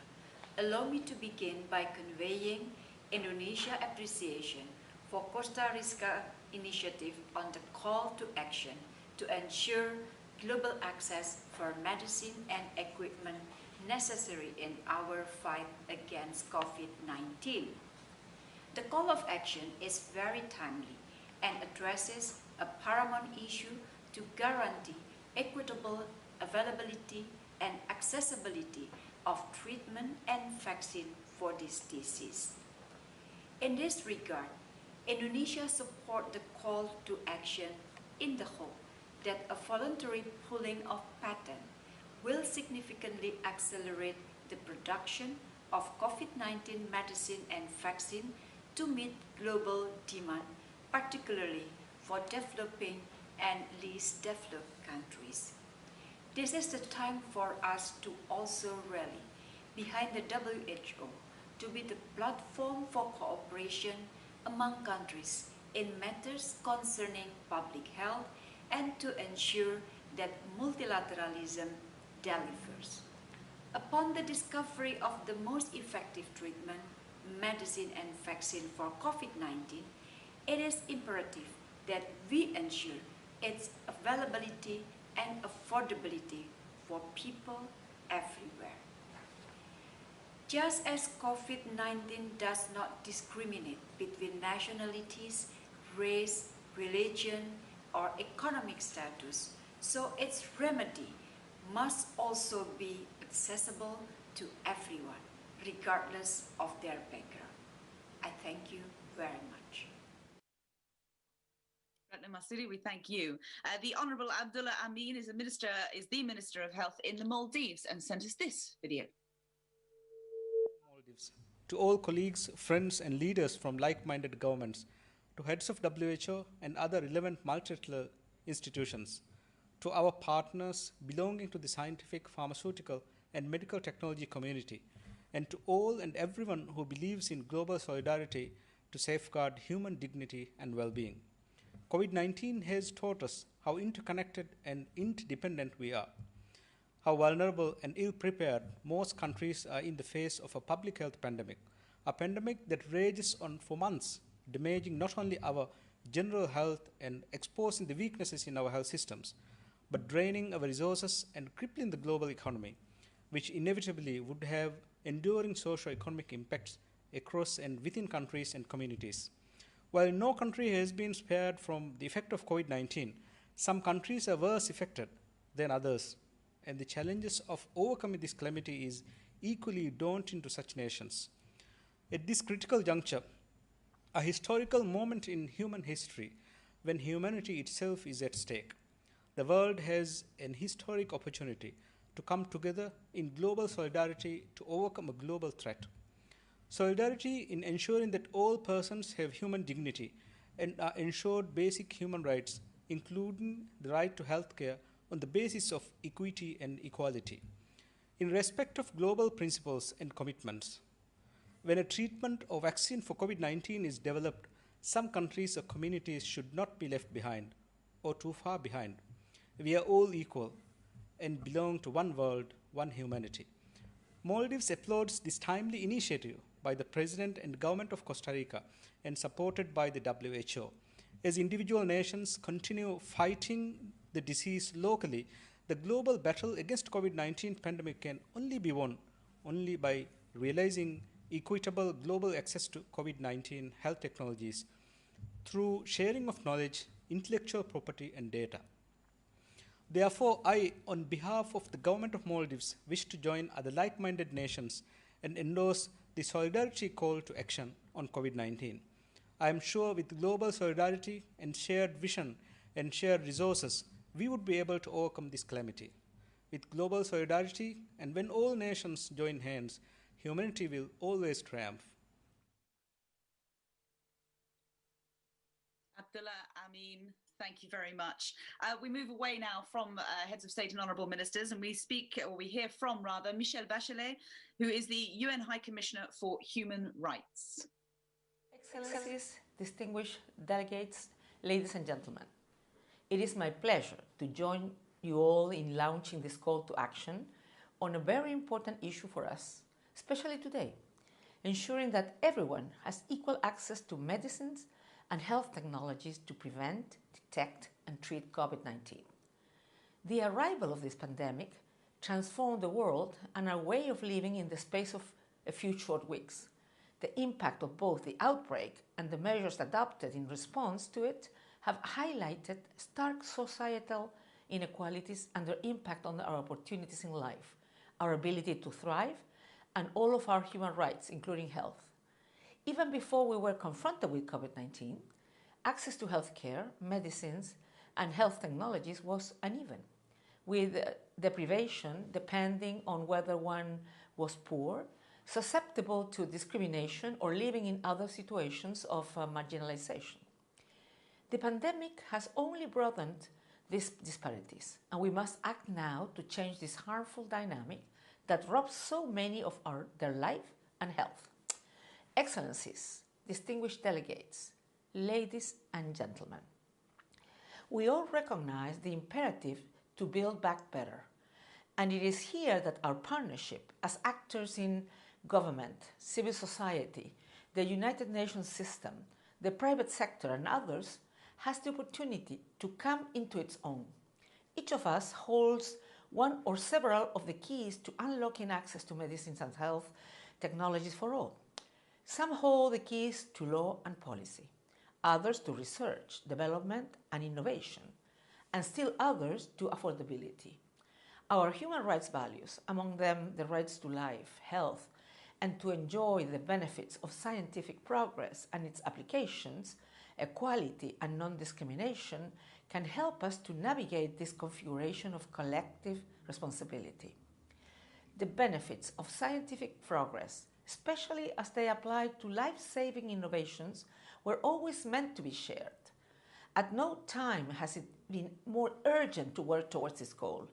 allow me to begin by conveying Indonesia's appreciation for Costa Rica initiative on the call to action to ensure global access for medicine and equipment necessary in our fight against COVID-19. The call of action is very timely and addresses a paramount issue to guarantee equitable availability and accessibility of treatment and vaccine for this disease. In this regard, Indonesia supports the call to action in the hope that a voluntary pooling of patents will significantly accelerate the production of COVID-19 medicine and vaccine to meet global demand, particularly for developing and least developed countries. This is the time for us to also rally behind the WHO to be the platform for cooperation among countries in matters concerning public health and to ensure that multilateralism delivers. Upon the discovery of the most effective treatment, medicine and vaccine for COVID-19, it is imperative that we ensure its availability and affordability for people everywhere. Just as COVID-19 does not discriminate between nationalities, race, religion, or economic status, so its remedy must also be accessible to everyone, regardless of their background. I thank you very much. Retno Marsudi, we thank you. The Honourable Abdullah Amin is the Minister of Health in the Maldives, and sent us this video. Maldives. To all colleagues, friends and leaders from like-minded governments, to heads of WHO and other relevant multilateral institutions, to our partners belonging to the scientific, pharmaceutical and medical technology community, and to all and everyone who believes in global solidarity to safeguard human dignity and well-being. COVID-19 has taught us how interconnected and interdependent we are, how vulnerable and ill-prepared most countries are in the face of a public health pandemic, a pandemic that rages on for months, damaging not only our general health and exposing the weaknesses in our health systems, but draining our resources and crippling the global economy, which inevitably would have enduring socio-economic impacts across and within countries and communities. While no country has been spared from the effect of COVID-19, some countries are worse affected than others, and the challenges of overcoming this calamity is equally daunting to such nations. At this critical juncture, a historical moment in human history when humanity itself is at stake, the world has an historic opportunity to come together in global solidarity to overcome a global threat. Solidarity in ensuring that all persons have human dignity and are ensured basic human rights, including the right to health care on the basis of equity and equality. In respect of global principles and commitments, when a treatment or vaccine for COVID-19 is developed, some countries or communities should not be left behind or too far behind. We are all equal and belong to one world, one humanity. Maldives applauds this timely initiative by the President and Government of Costa Rica and supported by the WHO. As individual nations continue fighting the disease locally, the global battle against COVID-19 pandemic can only be won only by realizing equitable global access to COVID-19 health technologies through sharing of knowledge, intellectual property and data. Therefore, I, on behalf of the Government of Maldives, wish to join other like-minded nations and endorse the solidarity call to action on COVID-19. I am sure with global solidarity and shared vision and shared resources, we would be able to overcome this calamity. With global solidarity and when all nations join hands, humanity will always triumph. Abdullah Amin, thank you very much. We move away now from heads of state and honourable ministers, and we hear from Michelle Bachelet, who is the UN High Commissioner for Human Rights. Excellencies, distinguished delegates, ladies and gentlemen, it is my pleasure to join you all in launching this call to action on a very important issue for us, especially today, ensuring that everyone has equal access to medicines and health technologies to prevent, detect, and treat COVID-19. The arrival of this pandemic transformed the world and our way of living in the space of a few short weeks. The impact of both the outbreak and the measures adopted in response to it have highlighted stark societal inequalities and their impact on our opportunities in life, our ability to thrive, and all of our human rights, including health. Even before we were confronted with COVID-19, access to healthcare, medicines, and health technologies was uneven, with deprivation depending on whether one was poor, susceptible to discrimination, or living in other situations of marginalization. The pandemic has only broadened these disparities, and we must act now to change this harmful dynamic that robs so many of their life and health. Excellencies, distinguished delegates, ladies and gentlemen, we all recognize the imperative to build back better, and it is here that our partnership as actors in government, civil society, the United Nations system, the private sector, and others has the opportunity to come into its own. Each of us holds one or several of the keys to unlocking access to medicines and health technologies for all. Some hold the keys to law and policy, others to research, development, and innovation, and still others to affordability. Our human rights values, among them the rights to life, health, and to enjoy the benefits of scientific progress and its applications, equality and non-discrimination, can help us to navigate this configuration of collective responsibility. The benefits of scientific progress, especially as they apply to life-saving innovations, were always meant to be shared. At no time has it been more urgent to work towards this goal.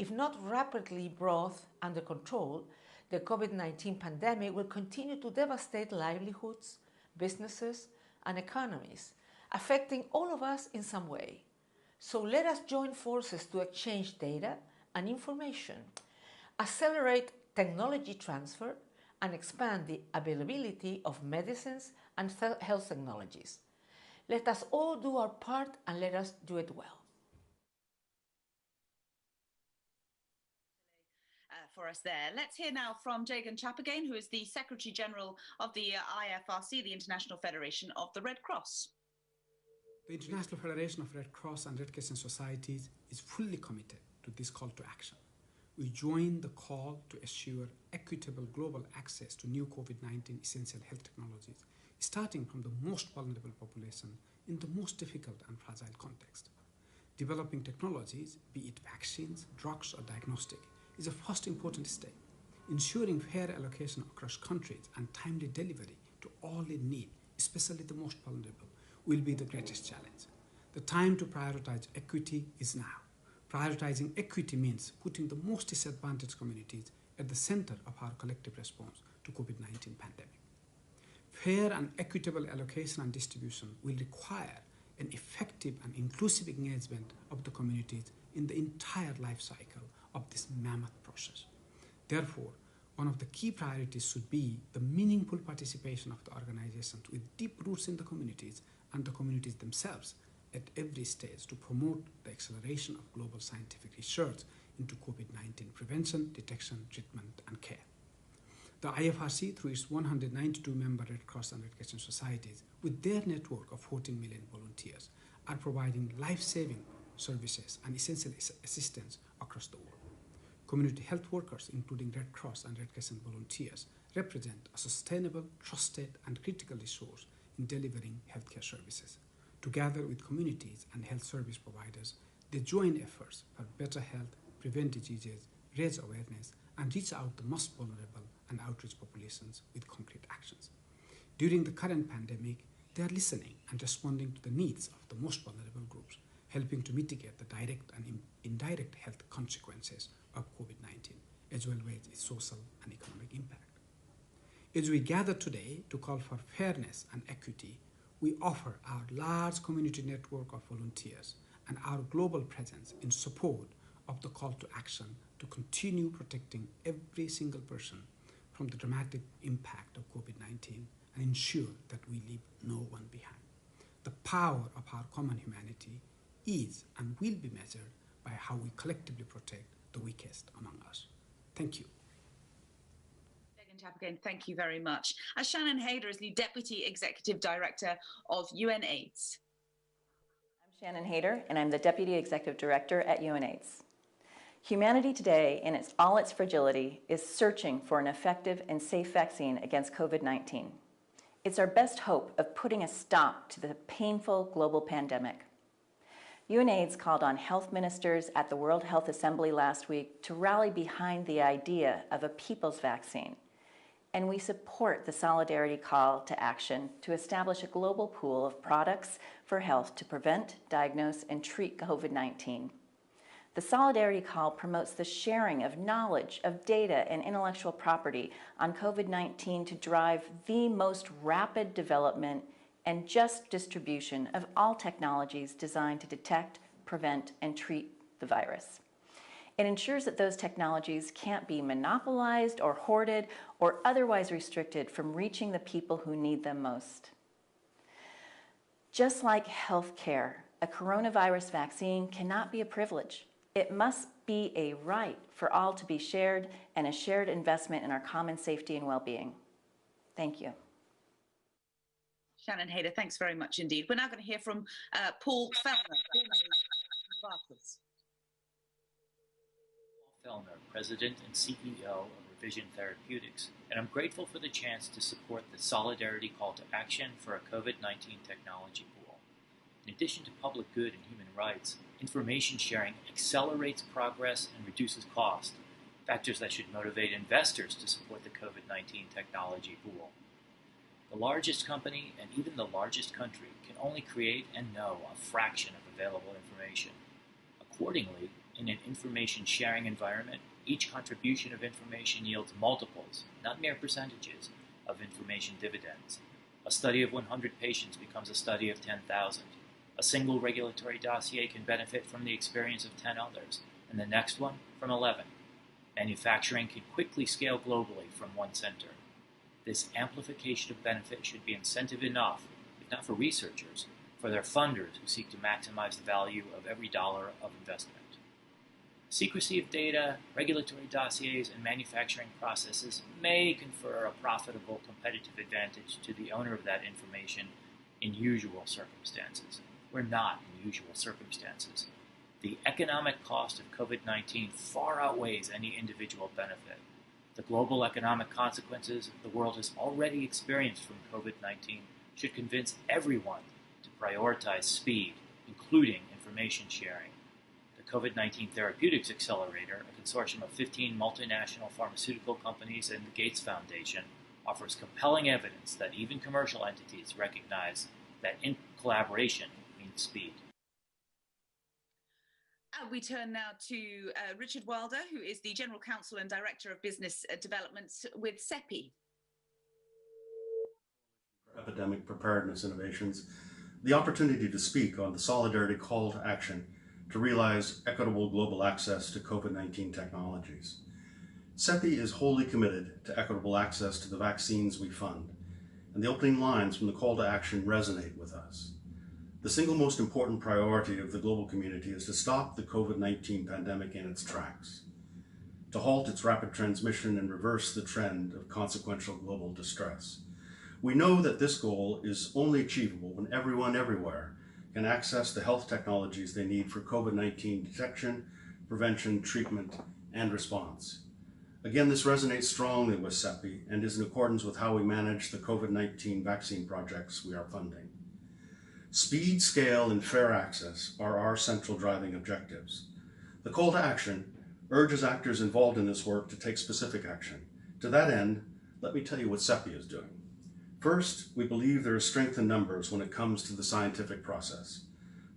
If not rapidly brought under control, the COVID-19 pandemic will continue to devastate livelihoods, businesses, and economies, affecting all of us in some way. So let us join forces to exchange data and information, accelerate technology transfer, and expand the availability of medicines and health technologies. Let us all do our part, and let us do it well. For us there. Let's hear now from Jagan Chapagain, who is the Secretary General of the IFRC, the International Federation of the Red Cross. The International Federation of Red Cross and Red Crescent Societies is fully committed to this call to action. We join the call to assure equitable global access to new COVID-19 essential health technologies, starting from the most vulnerable population in the most difficult and fragile context. Developing technologies, be it vaccines, drugs, or diagnostic, is a first important step. Ensuring fair allocation across countries and timely delivery to all in need, especially the most vulnerable, will be the greatest challenge. The time to prioritize equity is now. Prioritizing equity means putting the most disadvantaged communities at the center of our collective response to COVID-19 pandemic. Fair and equitable allocation and distribution will require an effective and inclusive engagement of the communities in the entire life cycle of this mammoth process. Therefore, one of the key priorities should be the meaningful participation of the organizations with deep roots in the communities and the communities themselves at every stage to promote the acceleration of global scientific research into COVID-19 prevention, detection, treatment, and care. The IFRC, through its 192 member Red Cross and Red Crescent societies, with their network of 14 million volunteers, are providing life-saving services and essential assistance across the world. Community health workers, including Red Cross and Red Crescent volunteers, represent a sustainable, trusted, and critical resource in delivering healthcare services. Together with communities and health service providers, they join efforts for better health, prevent diseases, raise awareness, and reach out the most vulnerable and outreach populations with concrete actions. During the current pandemic, they are listening and responding to the needs of the most vulnerable groups, helping to mitigate the direct and indirect health consequences of COVID-19, as well as its social and economic impact. As we gather today to call for fairness and equity, we offer our large community network of volunteers and our global presence in support of the call to action to continue protecting every single person from the dramatic impact of COVID-19 and ensure that we leave no one behind. The power of our common humanity is and will be measured by how we collectively protect the weakest among us. Thank you. Again, thank you very much. Shannon Hayder is the Deputy Executive Director of UNAIDS. I'm Shannon Hayder, and I'm the Deputy Executive Director at UNAIDS. Humanity today, in all its fragility, is searching for an effective and safe vaccine against COVID-19. It's our best hope of putting a stop to the painful global pandemic. UNAIDS called on health ministers at the World Health Assembly last week to rally behind the idea of a people's vaccine. And we support the solidarity call to action to establish a global pool of products for health to prevent, diagnose, and treat COVID-19. The solidarity call promotes the sharing of knowledge, of data, and intellectual property on COVID-19 to drive the most rapid development and just distribution of all technologies designed to detect, prevent, and treat the virus. It ensures that those technologies can't be monopolized or hoarded or otherwise restricted from reaching the people who need them most. Just like healthcare, a coronavirus vaccine cannot be a privilege. It must be a right for all to be shared and a shared investment in our common safety and well-being. Thank you. Shannon Hayder, thanks very much indeed. We're now going to hear from Paul Fellner. Fellner, President and CEO of Revision Therapeutics, and I'm grateful for the chance to support the Solidarity Call to Action for a COVID-19 technology pool. In addition to public good and human rights, information sharing accelerates progress and reduces cost, factors that should motivate investors to support the COVID-19 technology pool. The largest company and even the largest country can only create and know a fraction of available information. Accordingly, in an information sharing environment, each contribution of information yields multiples, not mere percentages, of information dividends. A study of 100 patients becomes a study of 10,000. A single regulatory dossier can benefit from the experience of 10 others, and the next one from 11. Manufacturing can quickly scale globally from one center. This amplification of benefit should be incentive enough, if not for researchers, for their funders who seek to maximize the value of every dollar of investment. Secrecy of data, regulatory dossiers, and manufacturing processes may confer a profitable competitive advantage to the owner of that information in usual circumstances. We're not in usual circumstances. The economic cost of COVID-19 far outweighs any individual benefit. The global economic consequences the world has already experienced from COVID-19 should convince everyone to prioritize speed, including information sharing. The COVID-19 Therapeutics Accelerator, a consortium of 15 multinational pharmaceutical companies and the Gates Foundation, offers compelling evidence that even commercial entities recognize that collaboration means speed. We turn now to Richard Wilder, who is the General Counsel and Director of Business Development with CEPI. Epidemic Preparedness Innovations, the opportunity to speak on the Solidarity Call to Action to realize equitable global access to COVID-19 technologies. CEPI is wholly committed to equitable access to the vaccines we fund, and the opening lines from the call to action resonate with us. The single most important priority of the global community is to stop the COVID-19 pandemic in its tracks, to halt its rapid transmission and reverse the trend of consequential global distress. We know that this goal is only achievable when everyone everywhere can access the health technologies they need for COVID-19 detection, prevention, treatment, and response. Again, this resonates strongly with CEPI and is in accordance with how we manage the COVID-19 vaccine projects we are funding. Speed, scale, and fair access are our central driving objectives. The call to action urges actors involved in this work to take specific action To that end, let me tell you what CEPI is doing. First, we believe there is strength in numbers when it comes to the scientific process.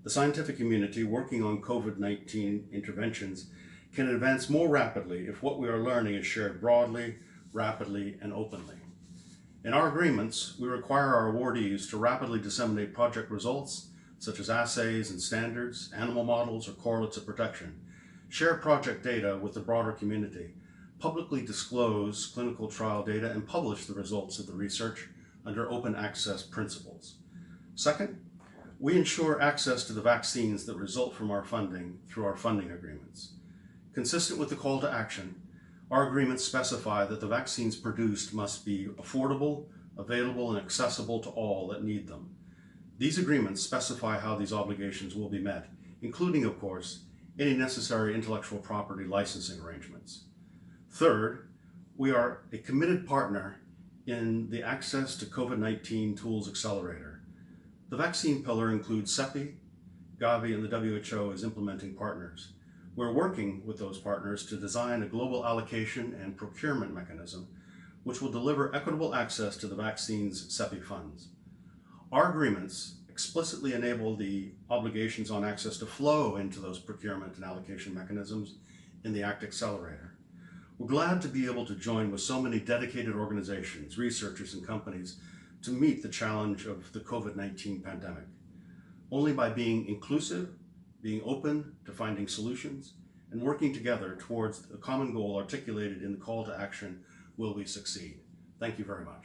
The scientific community working on COVID-19 interventions can advance more rapidly if what we are learning is shared broadly, rapidly, and openly. In our agreements, we require our awardees to rapidly disseminate project results, such as assays and standards, animal models, or correlates of protection, share project data with the broader community, publicly disclose clinical trial data, and publish the results of the research under open access principles. Second, we ensure access to the vaccines that result from our funding through our funding agreements. Consistent with the call to action, our agreements specify that the vaccines produced must be affordable, available, and accessible to all that need them. These agreements specify how these obligations will be met, including, of course, any necessary intellectual property licensing arrangements. Third, we are a committed partner in the Access to COVID-19 Tools Accelerator. The vaccine pillar includes CEPI, Gavi, and the WHO as implementing partners. We're working with those partners to design a global allocation and procurement mechanism which will deliver equitable access to the vaccine's CEPI funds. Our agreements explicitly enable the obligations on access to flow into those procurement and allocation mechanisms in the ACT Accelerator. We're glad to be able to join with so many dedicated organizations, researchers, and companies to meet the challenge of the COVID-19 pandemic. Only by being inclusive, being open to finding solutions, and working together towards the common goal articulated in the call to action will we succeed. Thank you very much.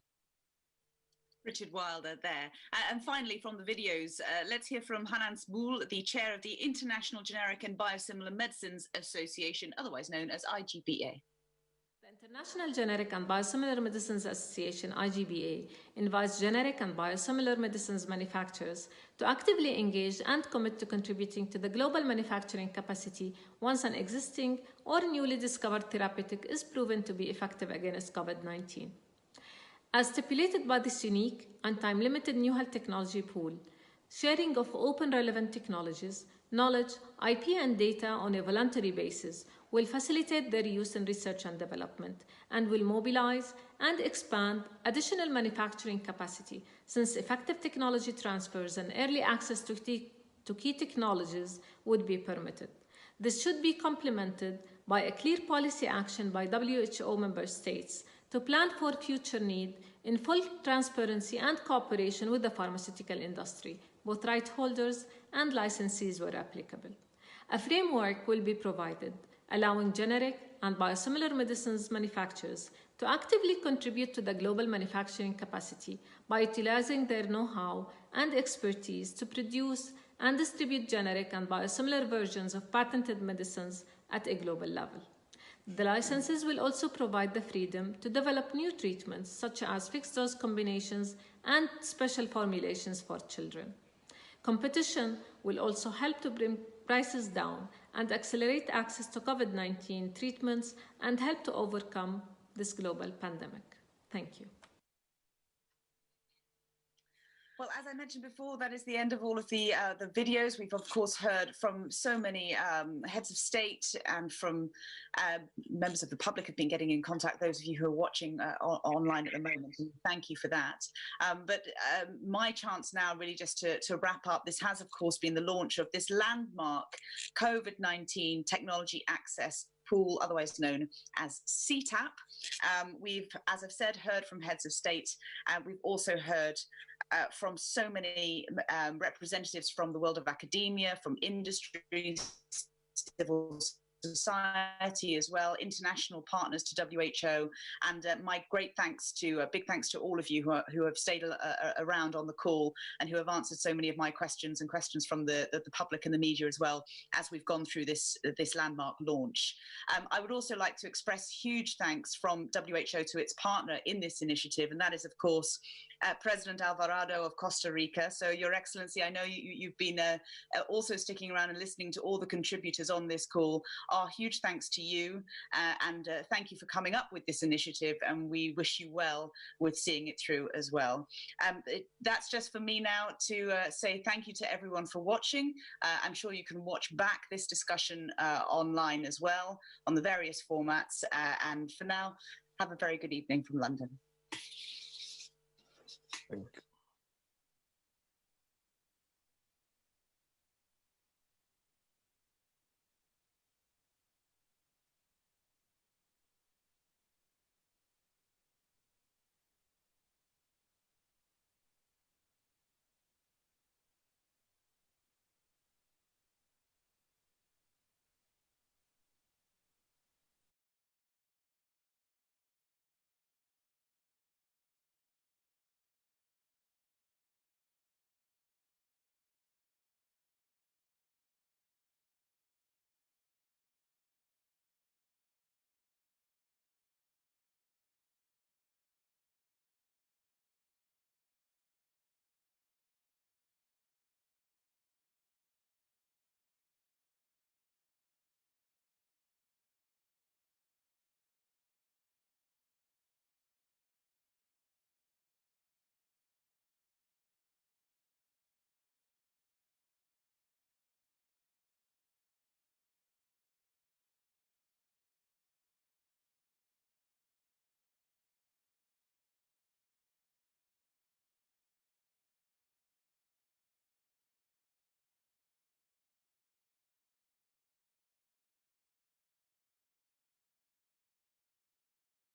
Richard Wilder there. And finally, from the videos, let's hear from Hanan Sboul, the chair of the International Generic and Biosimilar Medicines Association, otherwise known as IGBA. The International Generic and Biosimilar Medicines Association, IGBA, invites generic and biosimilar medicines manufacturers to actively engage and commit to contributing to the global manufacturing capacity once an existing or newly discovered therapeutic is proven to be effective against COVID-19. As stipulated by this unique and time-limited new health technology pool, sharing of open relevant technologies, knowledge, IP, and data on a voluntary basis will facilitate their use in research and development and will mobilize and expand additional manufacturing capacity since effective technology transfers and early access to key technologies would be permitted. This should be complemented by a clear policy action by WHO member states to plan for future need in full transparency and cooperation with the pharmaceutical industry, both right holders and licensees where applicable. A framework will be provided allowing generic and biosimilar medicines manufacturers to actively contribute to the global manufacturing capacity by utilizing their know-how and expertise to produce and distribute generic and biosimilar versions of patented medicines at a global level. The licenses will also provide the freedom to develop new treatments such as fixed-dose combinations and special formulations for children. Competition will also help to bring prices down and accelerate access to COVID-19 treatments and help to overcome this global pandemic. Thank you. Well, as I mentioned before, that is the end of all of the videos. We've, of course, heard from so many heads of state and from members of the public have been getting in contact, those of you who are watching online at the moment, and thank you for that. But my chance now really just to wrap up, this has, of course, been the launch of this landmark COVID-19 technology access pool, otherwise known as CTAP. We've, as I've said, heard from heads of state, and we've also heard from so many representatives from the world of academia, from industry, civil society as well, international partners to WHO, and my great thanks to, big thanks to all of you who have stayed around on the call and who have answered so many of my questions and questions from the public and the media as well as we've gone through this landmark launch. I would also like to express huge thanks from WHO to its partner in this initiative, and that is, of course, President Alvarado of Costa Rica. So, Your Excellency, I know you've been also sticking around and listening to all the contributors on this call. Our huge thanks to you, and thank you for coming up with this initiative, and we wish you well with seeing it through as well. That's just for me now to say thank you to everyone for watching. I'm sure you can watch back this discussion online as well on the various formats, and for now, Have a very good evening from London. Thank you.